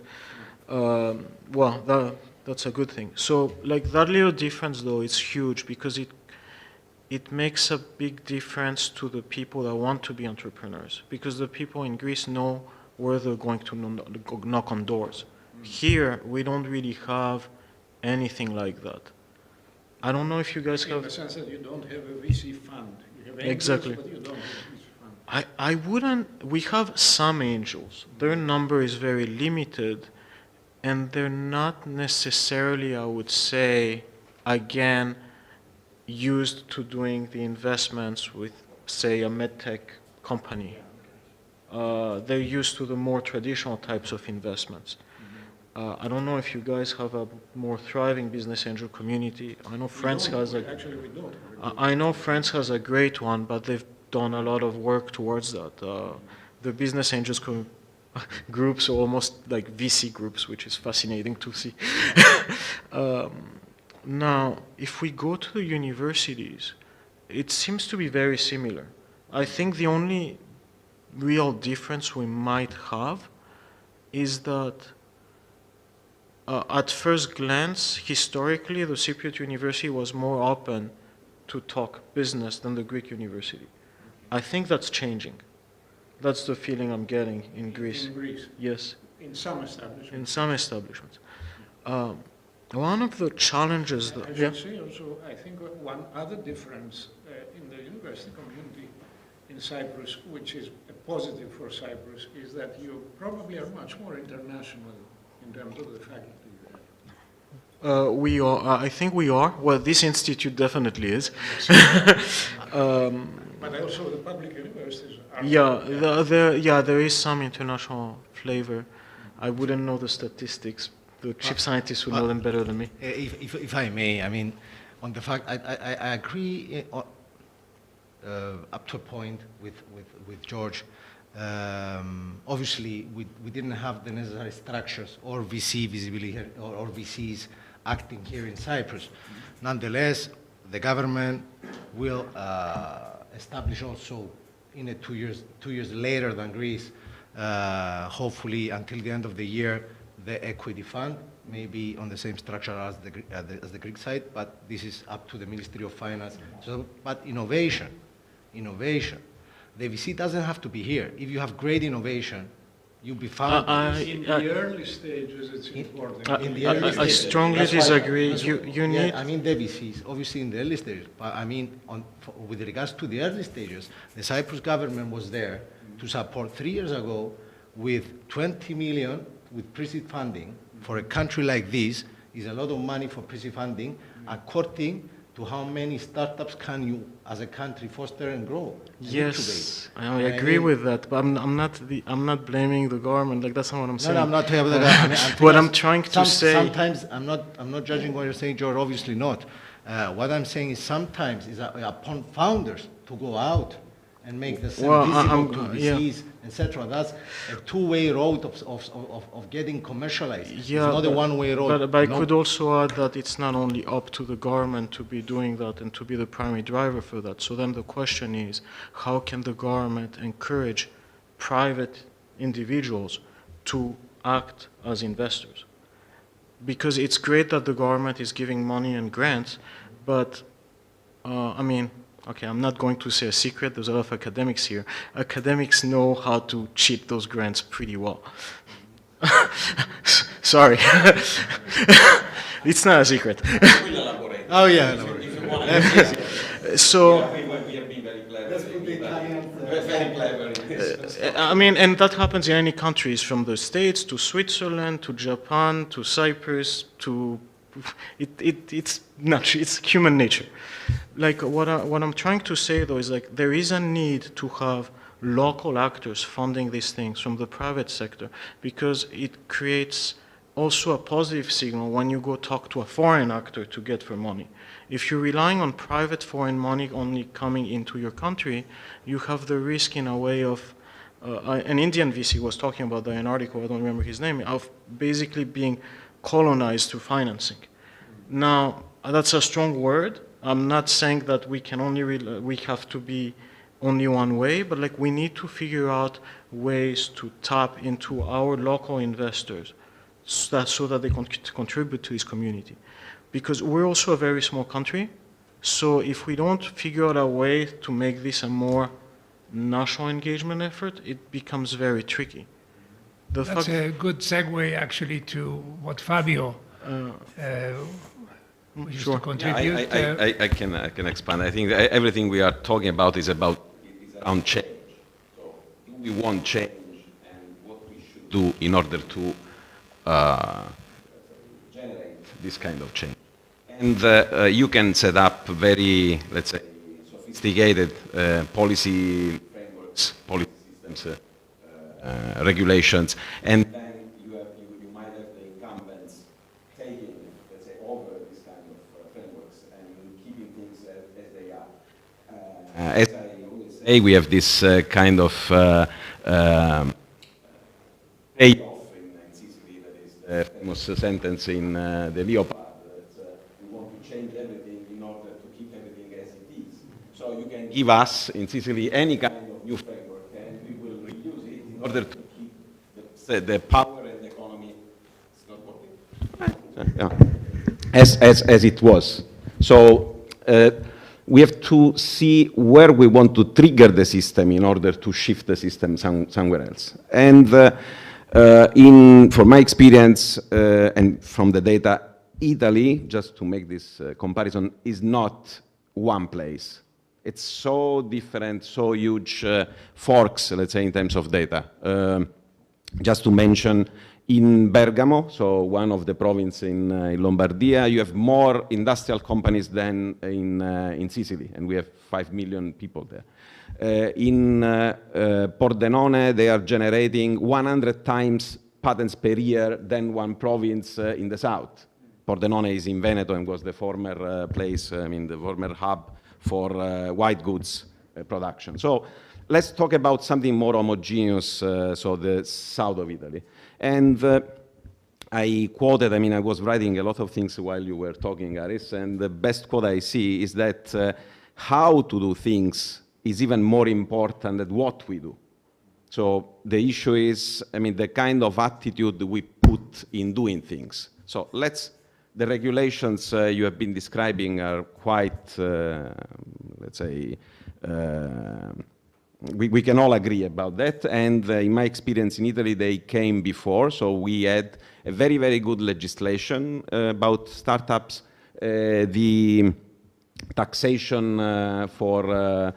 Well, that's a good thing. So, like that little difference, though, it's huge because it makes a big difference to the people that want to be entrepreneurs, because the people in Greece know where they're going to knock on doors. Here, we don't really have anything like that. I don't know if you guys In have. the sense that you don't have a VC fund. You have angels, Exactly. but you don't have a VC fund. I wouldn't, we have some angels. Their number is very limited, and they're not necessarily, I would say, again, used to doing the investments with, say, a medtech company. They're used to the more traditional types of investments. I don't know if you guys have a more thriving business angel community. I know France has a. Actually, we don't. I know France has a great one, but they've done a lot of work towards that. The business angels groups are almost like VC groups, which is fascinating to see. Now, if we go to the universities, it seems to be very similar. I think the only real difference we might have is that at first glance, historically, the Cypriot University was more open to talk business than the Greek university. I think that's changing. That's the feeling I'm getting in Greece. In Greece? Yes. In some establishments? In some establishments. One of the challenges that... I should say also, I think one other difference in the university community in Cyprus, which is a positive for Cyprus, is that you probably are much more international in terms of the faculty. We are, I think we are. Well, this institute definitely is. But also the public universities are. Yeah, there is some international flavor. I wouldn't know the statistics. The chief scientists would know them better than me. If I may, I mean, on the fact, I agree up to a point with George. Obviously, we didn't have the necessary structures or VC visibility or VCs acting here in Cyprus. Nonetheless, the government will establish also in a 2 years later than Greece, hopefully until the end of the year, the equity fund, maybe on the same structure as the Greek side, but this is up to the Ministry of Finance. So, but innovation. The VC doesn't have to be here. If you have great innovation, you'll be found. In the early stages, it's important. I strongly disagree. You need. I mean, the VCs, obviously in the early stages, but I mean, with regards to the early stages, the Cyprus government was there to support 3 years ago with 20 million with pre-seed funding. For a country like this, is a lot of money for pre-seed funding, according to how many startups can you, as a country, foster and grow. Yes, I agree with that, but I'm not blaming the government. Like that's not what I'm saying. No, I'm not talking about the government. What I'm trying to say. Sometimes I'm not judging what you're saying, George. Obviously not. What I'm saying is sometimes is upon founders to go out and make the same visible to VCs, etc. That's a two-way road of getting commercialized. Yeah, it's not a one-way road. But I could also add that it's not only up to the government to be doing that and to be the primary driver for that. So then the question is, how can the government encourage private individuals to act as investors? Because it's great that the government is giving money and grants, but I mean, okay, I'm not going to say a secret. There's a lot of academics here. Academics know how to cheat those grants pretty well. Sorry. It's not a secret. We'll elaborate. Oh, yeah. If you want. So, we have been very clever. Very clever in this. I mean, and that happens in any countries, from the States to Switzerland to Japan to Cyprus to... It's human nature. Like what I'm trying to say though is like there is a need to have local actors funding these things from the private sector, because it creates also a positive signal when you go talk to a foreign actor to get for money. If you're relying on private foreign money only coming into your country, you have the risk in a way of an Indian VC was talking about that in an article, I don't remember his name, of basically being colonized through financing. Now, that's a strong word. I'm not saying that we can only we have to be only one way, but like we need to figure out ways to tap into our local investors so that they can contribute to this community. Because we're also a very small country, so if we don't figure out a way to make this a more national engagement effort, it becomes very tricky. That's a good segue actually to what Fabio wishes Sure. to contribute. I can expand. I think that everything we are talking about is around change. So do we want change, and what we should do in order to generate this kind of change. And you can set up very, let's say, sophisticated policy frameworks, policy systems, regulations, and then you might have the incumbents taking, let's say, over this kind of frameworks and keeping things as they are. As I always say, we have this kind of payoff in Sicily, that is the famous sentence in the Leopard, that we want to change everything in order to keep everything as it is. So you can give us in Sicily any kind of new framework, and we will reuse it in order to keep the power and the economy. It's not working. As it was. So we have to see where we want to trigger the system in order to shift the system somewhere else. And from my experience and from the data, Italy, just to make this comparison, is not one place. It's so different, so huge forks, let's say, in terms of data. Just to mention, in Bergamo, so one of the provinces in Lombardia, you have more industrial companies than in Sicily, and we have 5 million people there. In Pordenone, they are generating 100 times patents per year than one province in the south. Pordenone is in Veneto and was the former place, the former hub for white goods production. So let's talk about something more homogeneous, so the south of Italy. And I quoted, I was writing a lot of things while you were talking, Aris, and the best quote I see is that how to do things is even more important than what we do. So the issue is, the kind of attitude we put in doing things. So the regulations you have been describing are quite, let's say, we can all agree about that, and in my experience in Italy, they came before, so we had a very, very good legislation about startups. The taxation for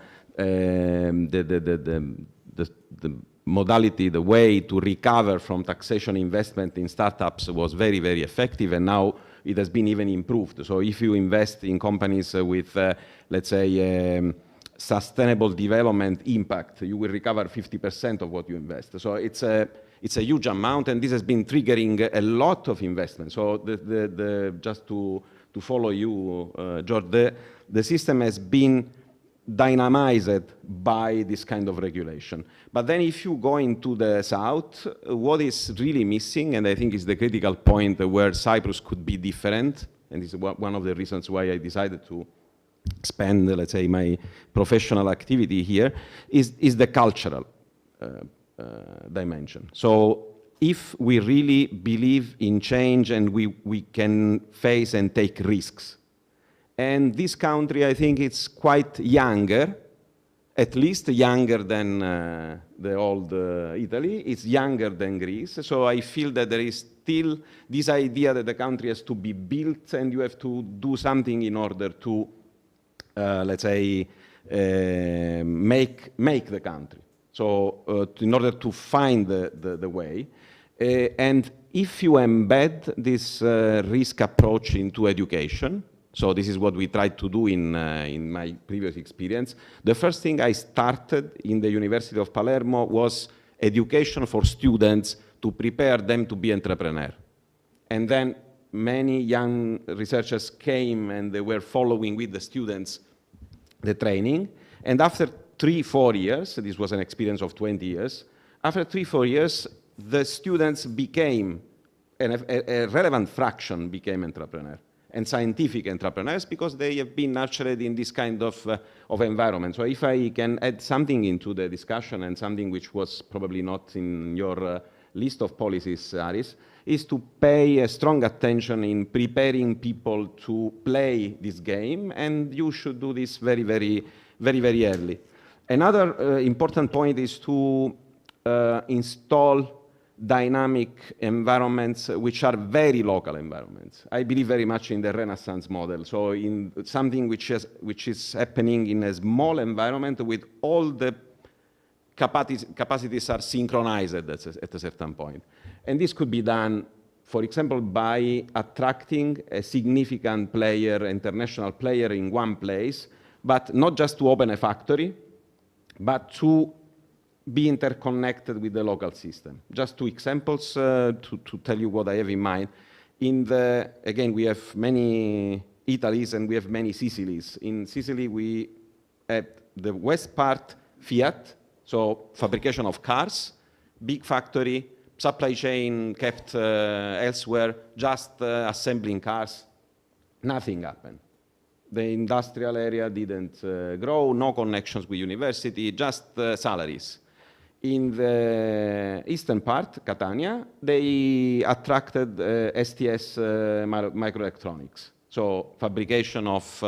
the modality, the way to recover from taxation investment in startups was very, very effective, and now it has been even improved. So if you invest in companies with, let's say, sustainable development impact, you will recover 50% of what you invest. So it's a huge amount, and this has been triggering a lot of investment. So just to follow you, George, the system has been dynamized by this kind of regulation. But then if you go into the south, what is really missing, and I think is the critical point where Cyprus could be different, and this is one of the reasons why I decided to spend, let's say, my professional activity here, is the cultural dimension. So if we really believe in change and we can face and take risks, and this country, I think it's quite younger, at least younger than the old Italy, it's younger than Greece, so I feel that there is still this idea that the country has to be built and you have to do something in order to let's say, make the country. So in order to find the way. And if you embed this risk approach into education, so this is what we tried to do in my previous experience, the first thing I started in the University of Palermo was education for students to prepare them to be entrepreneurs. And then many young researchers came and they were following with the students the training. And after 3-4 years, this was an experience of 20 years, after 3-4 years, the students became, a relevant fraction became entrepreneurs and scientific entrepreneurs because they have been nurtured in this kind of environment. So if I can add something into the discussion and something which was probably not in your list of policies, Aris, is to pay a strong attention in preparing people to play this game, and you should do this very, very, very, very early. Another important point is to install dynamic environments which are very local environments. I believe very much in the Renaissance model, so in something which is happening in a small environment with all the capacities are synchronized at a certain point. And this could be done, for example, by attracting a significant player, international player in one place, but not just to open a factory, but to be interconnected with the local system. Just two examples to tell you what I have in mind. Again, we have many Italies and we have many Sicilies. In Sicily, we have the west part, Fiat, so fabrication of cars, big factory, supply chain kept elsewhere, just assembling cars. Nothing happened. The industrial area didn't grow, no connections with university, just salaries. In the eastern part, Catania, they attracted STS microelectronics, so fabrication of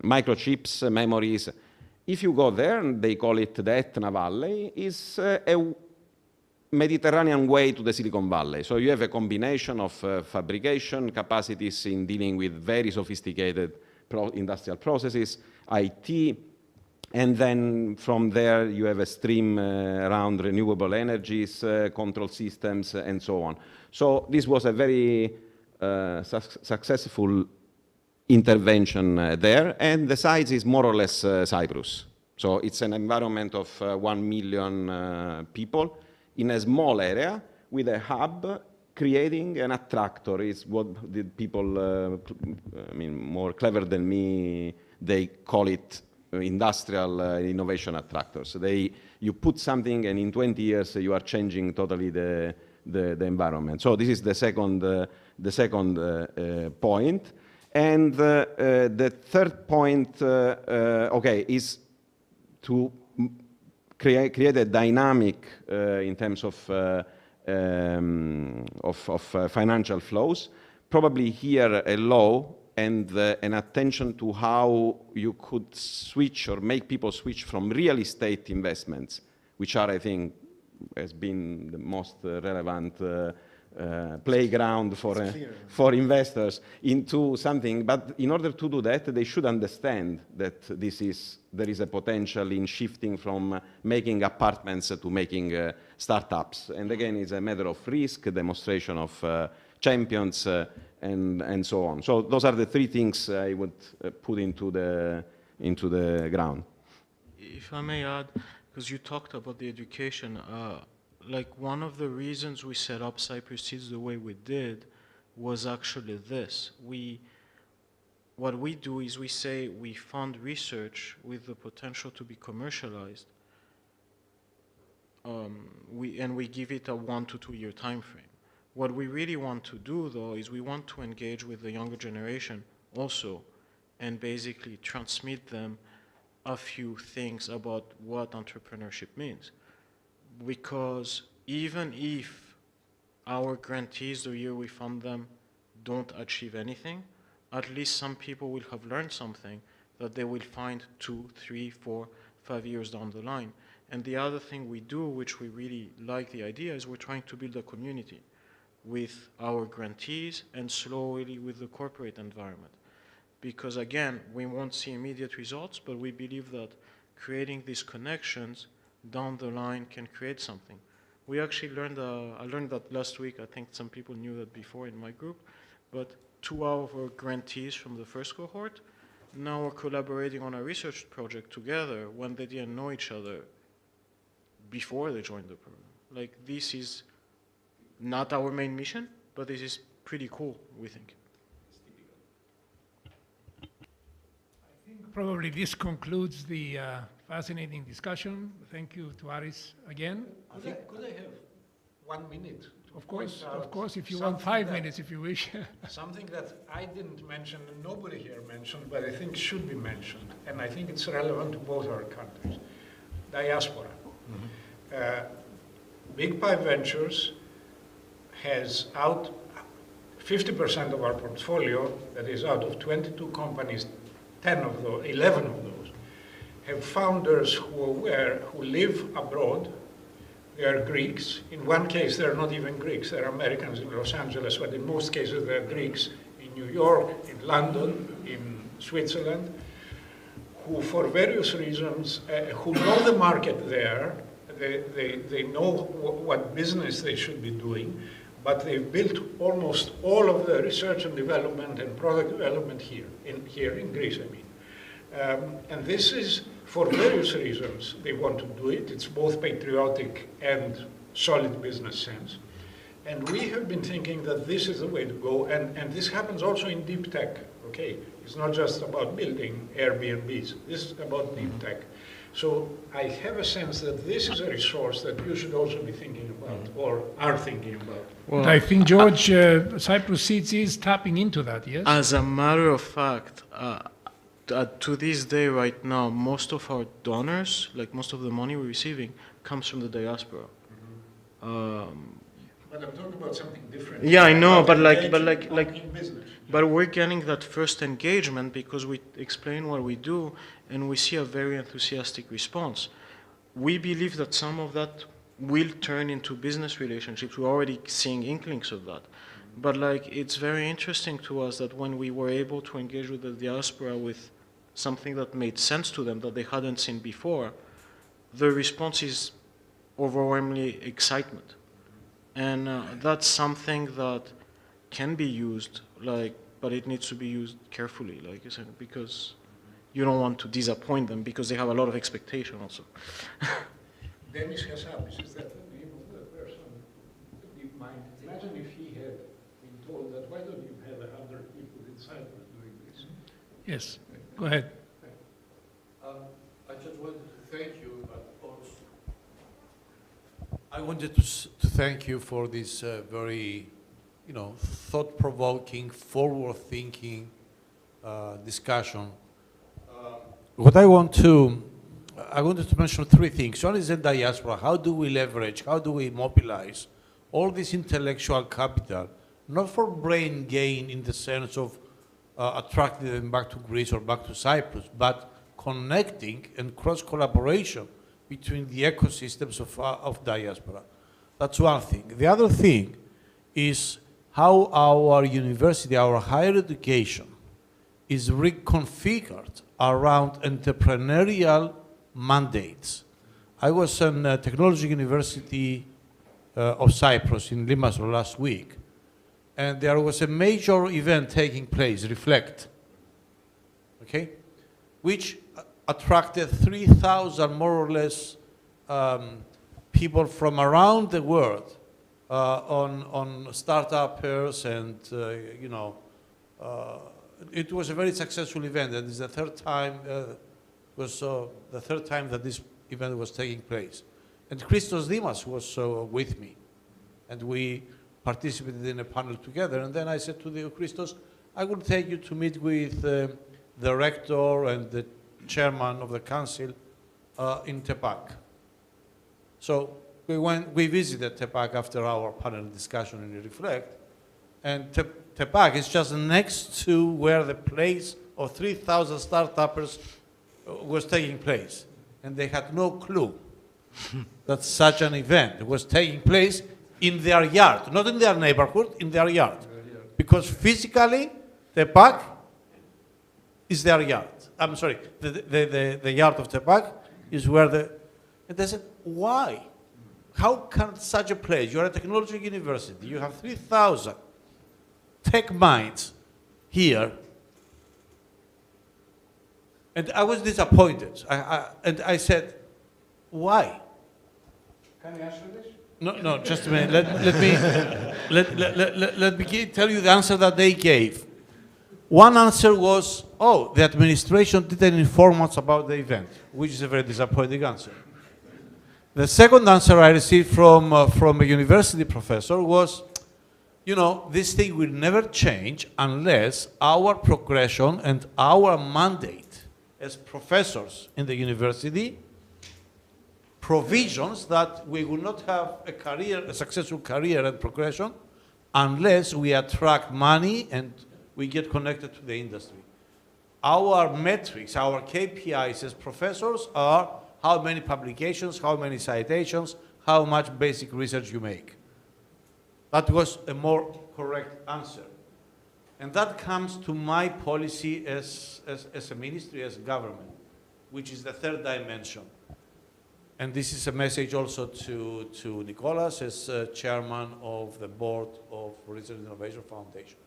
microchips, memories. If you go there, and they call it the Etna Valley, is a Mediterranean way to the Silicon Valley. So you have a combination of fabrication capacities in dealing with very sophisticated industrial processes, IT, and then from there you have a stream around renewable energies, control systems, and so on. So this was a very successful intervention there, and the size is more or less Cyprus. So it's an environment of 1 million people in a small area with a hub creating an attractor. Is what the people, more clever than me, they call it industrial innovation attractors. You put something and in 20 years you are changing totally the environment. So this is the second point. And the third point, is to create a dynamic in terms of financial flows. Probably here a law and an attention to how you could switch or make people switch from real estate investments, which are, I think, has been the most relevant playground for investors, into something. But in order to do that, they should understand that there is a potential in shifting from making apartments to making startups. And again, it's a matter of risk, demonstration of champions, and so on. So those are the three things I would put into the ground. If I may add, because you talked about the education, like one of the reasons we set up Cyprus Seeds the way we did was actually this. What we do is we say we fund research with the potential to be commercialized, and we give it a 1 to 2 year time frame. What we really want to do, though, is we want to engage with the younger generation also and basically transmit them a few things about what entrepreneurship means. Because even if our grantees, the year we fund them, don't achieve anything, at least some people will have learned something that they will find 2, 3, 4, 5 years down the line. And the other thing we do, which we really like the idea, is we're trying to build a community with our grantees and slowly with the corporate environment. Because again, we won't see immediate results, but we believe that creating these connections down the line can create something. We actually learned, I learned that last week. I think some people knew that before in my group, but 2 of our grantees from the first cohort now are collaborating on a research project together when they didn't know each other before they joined the program. Like, this is not our main mission, but this is pretty cool, we think. I think probably this concludes the fascinating discussion. Thank you to Aris again. Could I have 1 minute? Of course, if you want 5 minutes, if you wish. Something that I didn't mention and nobody here mentioned, but I think should be mentioned, and I think it's relevant to both our countries. Diaspora. Big Pipe Ventures has 50% of our portfolio, that is out of 22 companies, 11 of those have founders who live abroad. They are Greeks. In one case, they're not even Greeks. They're Americans in Los Angeles, but in most cases, they're Greeks in New York, in London, in Switzerland, who for various reasons, who know the market there, they know what business they should be doing, but they've built almost all of the research and development and product development here in Greece, I mean. And this is for various reasons they want to do it. It's both patriotic and solid business sense. And we have been thinking that this is the way to go, and this happens also in deep tech, okay? It's not just about building Airbnbs, this is about deep tech. So I have a sense that this is a resource that you should also be thinking about, or are thinking about. Well, I think, George, Cyprus Seeds is tapping into that, yes? As a matter of fact, to this day right now, most of our donors, like most of the money we're receiving, comes from the diaspora. But I'm talking about something different. Yeah, I know, but in business. But we're getting that first engagement because we explain what we do and we see a very enthusiastic response. We believe that some of that will turn into business relationships. We're already seeing inklings of that. But it's very interesting to us that when we were able to engage with the diaspora with something that made sense to them that they hadn't seen before, the response is overwhelmingly excitement. And that's something that can be used, but it needs to be used carefully, like you said, because you don't want to disappoint them because they have a lot of expectation also. Demis Hassabis, is that the name of the person? Deep mind. Imagine if he had been told that, why don't you have 100 people in Cyprus doing this? Yes, go ahead. I just wanted to thank you, but also I wanted to thank you for this very, thought-provoking, forward-thinking discussion. What I wanted to mention three things. One is the diaspora. How do we leverage, how do we mobilize all this intellectual capital, not for brain gain in the sense of attracting them back to Greece or back to Cyprus, but connecting and cross-collaboration between the ecosystems of diaspora. That's one thing. The other thing is how our university, our higher education, is reconfigured around entrepreneurial mandates. I was in Technology University of Cyprus in Limassol last week, and there was a major event taking place, Reflect, okay, which attracted 3,000 more or less people from around the world on startuppers, and it was a very successful event, and it's the third time that this event was taking place. And Christos Dimas was with me, and we participated in a panel together. And then I said to the Christos, I will take you to meet with the rector and the chairman of the council in Tepak. So we visited Tepak after our panel discussion in Reflect, and Tepak is just next to where the place of 3,000 startuppers was taking place. And they had no clue that such an event was taking place in their yard, not in their neighborhood, in their yard. Because physically, Tepak is their yard. I'm sorry, the yard of Tepak is where and they said, why? How can such a place, you're a technology university, you have 3,000 tech minds here, and I was disappointed. And I said, why? Can I answer this? No, just a minute. Let me tell you the answer that they gave. One answer was, oh, the administration didn't inform us about the event, which is a very disappointing answer. The second answer I received from a university professor was, this thing will never change unless our progression and our mandate as professors in the university provisions that we will not have a successful career and progression unless we attract money and we get connected to the industry. our metrics, our KPIs as professors are how many publications, how many citations, how much basic research you make. That was a more correct answer. And that comes to my policy as a ministry, as a government, which is the third dimension. And this is a message also to Nicholas as chairman of the board of Research and Innovation Foundation.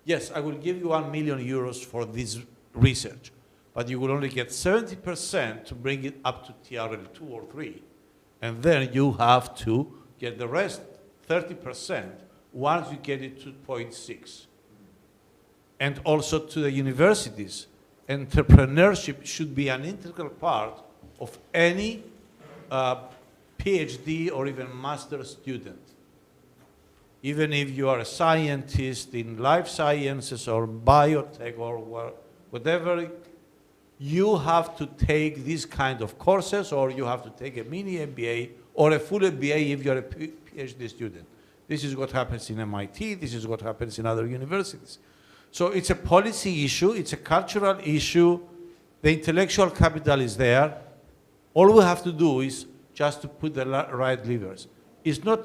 Yes, I will give you €1 million for this research, but you will only get 70% to bring it up to TRL 2 or 3. And then you have to get the rest, 30%, once you get it to 0.6. And also to the universities, entrepreneurship should be an integral part of any PhD or even master's student. Even if you are a scientist in life sciences or biotech or whatever, you have to take these kind of courses, or you have to take a mini MBA or a full MBA if you're a PhD student. This is what happens in MIT, this is what happens in other universities. So it's a policy issue, it's a cultural issue, the intellectual capital is there. All we have to do is just to put the right levers. It's not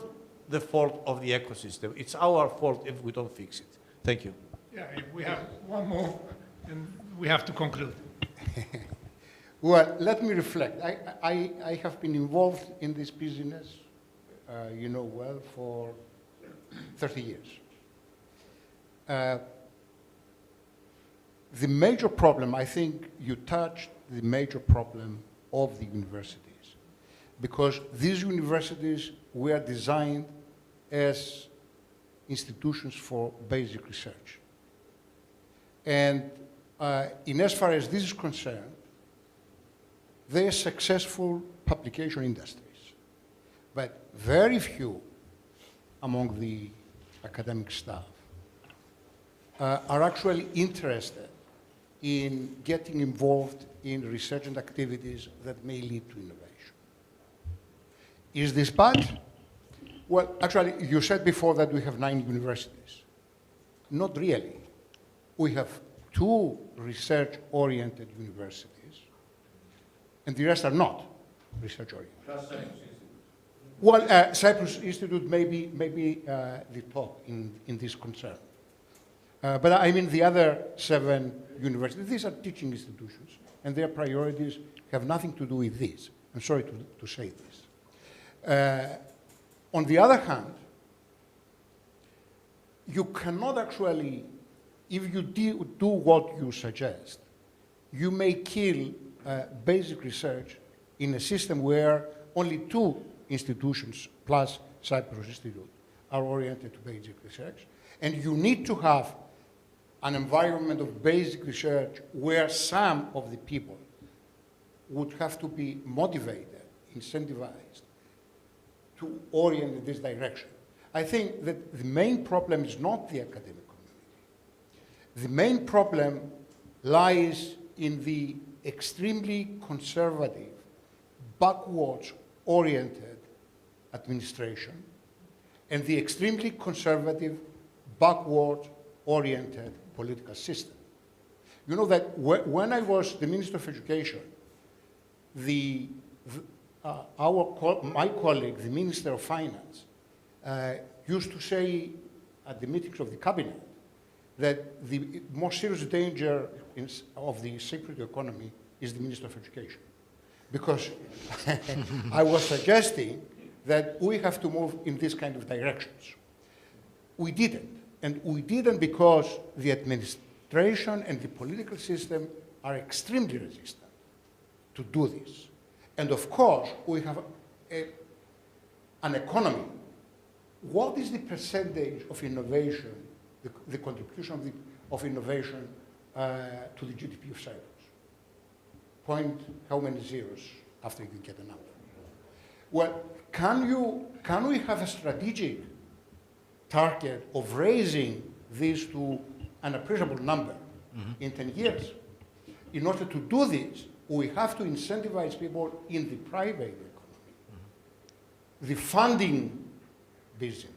the fault of the ecosystem, it's our fault if we don't fix it. Thank you. Yeah, if we have one more, and we have to conclude. Well, let me reflect. I have been involved in this business, you know well, for 30 years. The major problem, I think you touched the major problem of the universities, because these universities were designed as institutions for basic research. And in as far as this is concerned, they are successful publication industries, but very few among the academic staff are actually interested in getting involved in research and activities that may lead to innovation. Is this bad? Well, actually, you said before that we have 9 universities. Not really. We have 2 research-oriented universities, and the rest are not research-oriented. Well, Cyprus Institute may be the top in this concern. But I mean the other 7 universities, these are teaching institutions, and their priorities have nothing to do with this. I'm sorry to say this. On the other hand, you cannot actually, if you do what you suggest, you may kill basic research in a system where only 2 institutions plus Cyprus Institute are oriented to basic research, and you need to have an environment of basic research where some of the people would have to be motivated, incentivized to orient in this direction. I think that the main problem is not the academic community. The main problem lies in the extremely conservative, backwards-oriented administration and the extremely conservative, backward-oriented political system. You know that when I was the Minister of Education, my colleague, the Minister of Finance, used to say at the meetings of the cabinet that the most serious danger of the Cypriot economy is the Minister of Education. Because I was suggesting that we have to move in this kind of directions. We didn't. And we didn't because the administration and the political system are extremely resistant to do this. And of course, we have an economy. What is the percentage of innovation, the contribution of innovation to the GDP of Cyprus? Point how many zeros after you get a number? Well, can we have a strategic target of raising this to an appreciable number in 10 years? In order to do this, we have to incentivize people in the private economy, the funding business.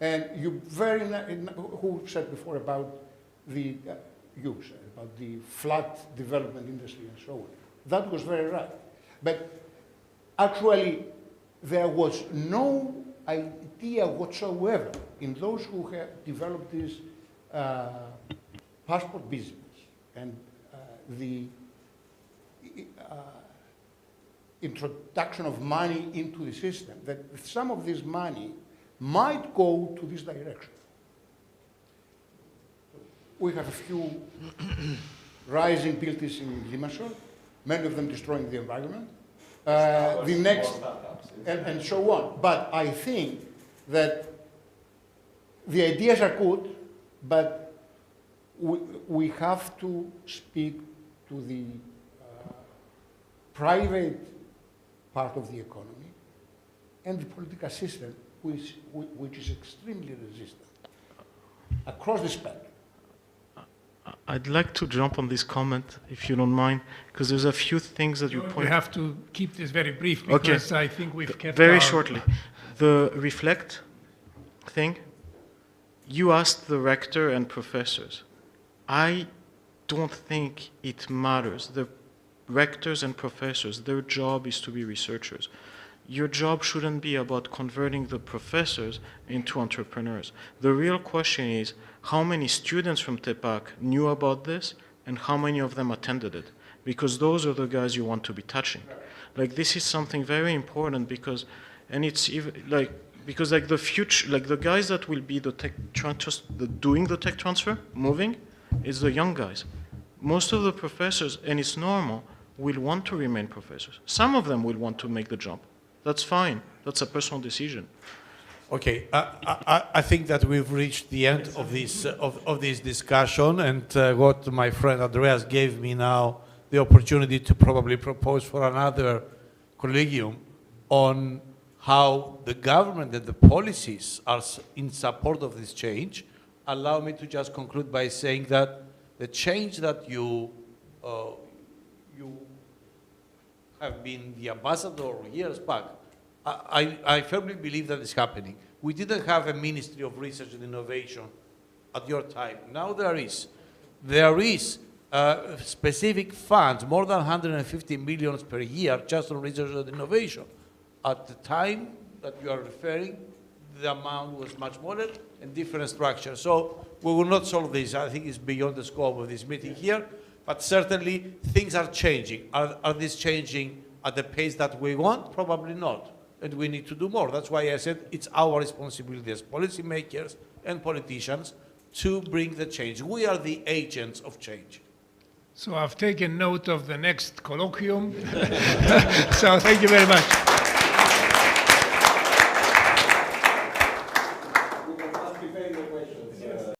And you who said before about the use, about the flat development industry and so on. That was very right. But actually, there was no idea whatsoever in those who have developed this passport business and the introduction of money into the system, that some of this money might go to this direction. We have a few rising buildings in Limassol, many of them destroying the environment. The next, and so on. But I think that the ideas are good, but we have to speak to the private part of the economy and the political system, which is extremely resistant across the spectrum. I'd like to jump on this comment, if you don't mind, because there's a few things that you point. We have to keep this very brief because I think we've kept very shortly. The reflect thing, you asked the rector and professors. I don't think it matters. The rectors and professors, their job is to be researchers. Your job shouldn't be about converting the professors into entrepreneurs. The real question is how many students from TEPAC knew about this and how many of them attended it, because those are the guys you want to be touching. Like, this is something very important because, and it's even like, because like the future, like the guys that will be the tech doing the tech transfer, moving, is the young guys. Most of the professors, and it's normal, will want to remain professors. Some of them will want to make the jump. That's fine. That's a personal decision. Okay, I think that we've reached the end of this discussion, and what my friend Andreas gave me now the opportunity to probably propose for another colloquium on how the government and the policies are in support of this change. Allow me to just conclude by saying that the change that you have been the ambassador years back, I firmly believe that is happening. We didn't have a Ministry of Research and Innovation at your time. Now there is. There is specific funds, more than 150 million per year, just on research and innovation. At the time that you are referring, the amount was much smaller and different structure. So we will not solve this. I think it's beyond the scope of this meeting here. But certainly things are changing. Are these changing at the pace that we want? Probably not. And we need to do more. That's why I said it's our responsibility as policymakers and politicians to bring the change. We are the agents of change. So I've taken note of the next colloquium. So thank you very much.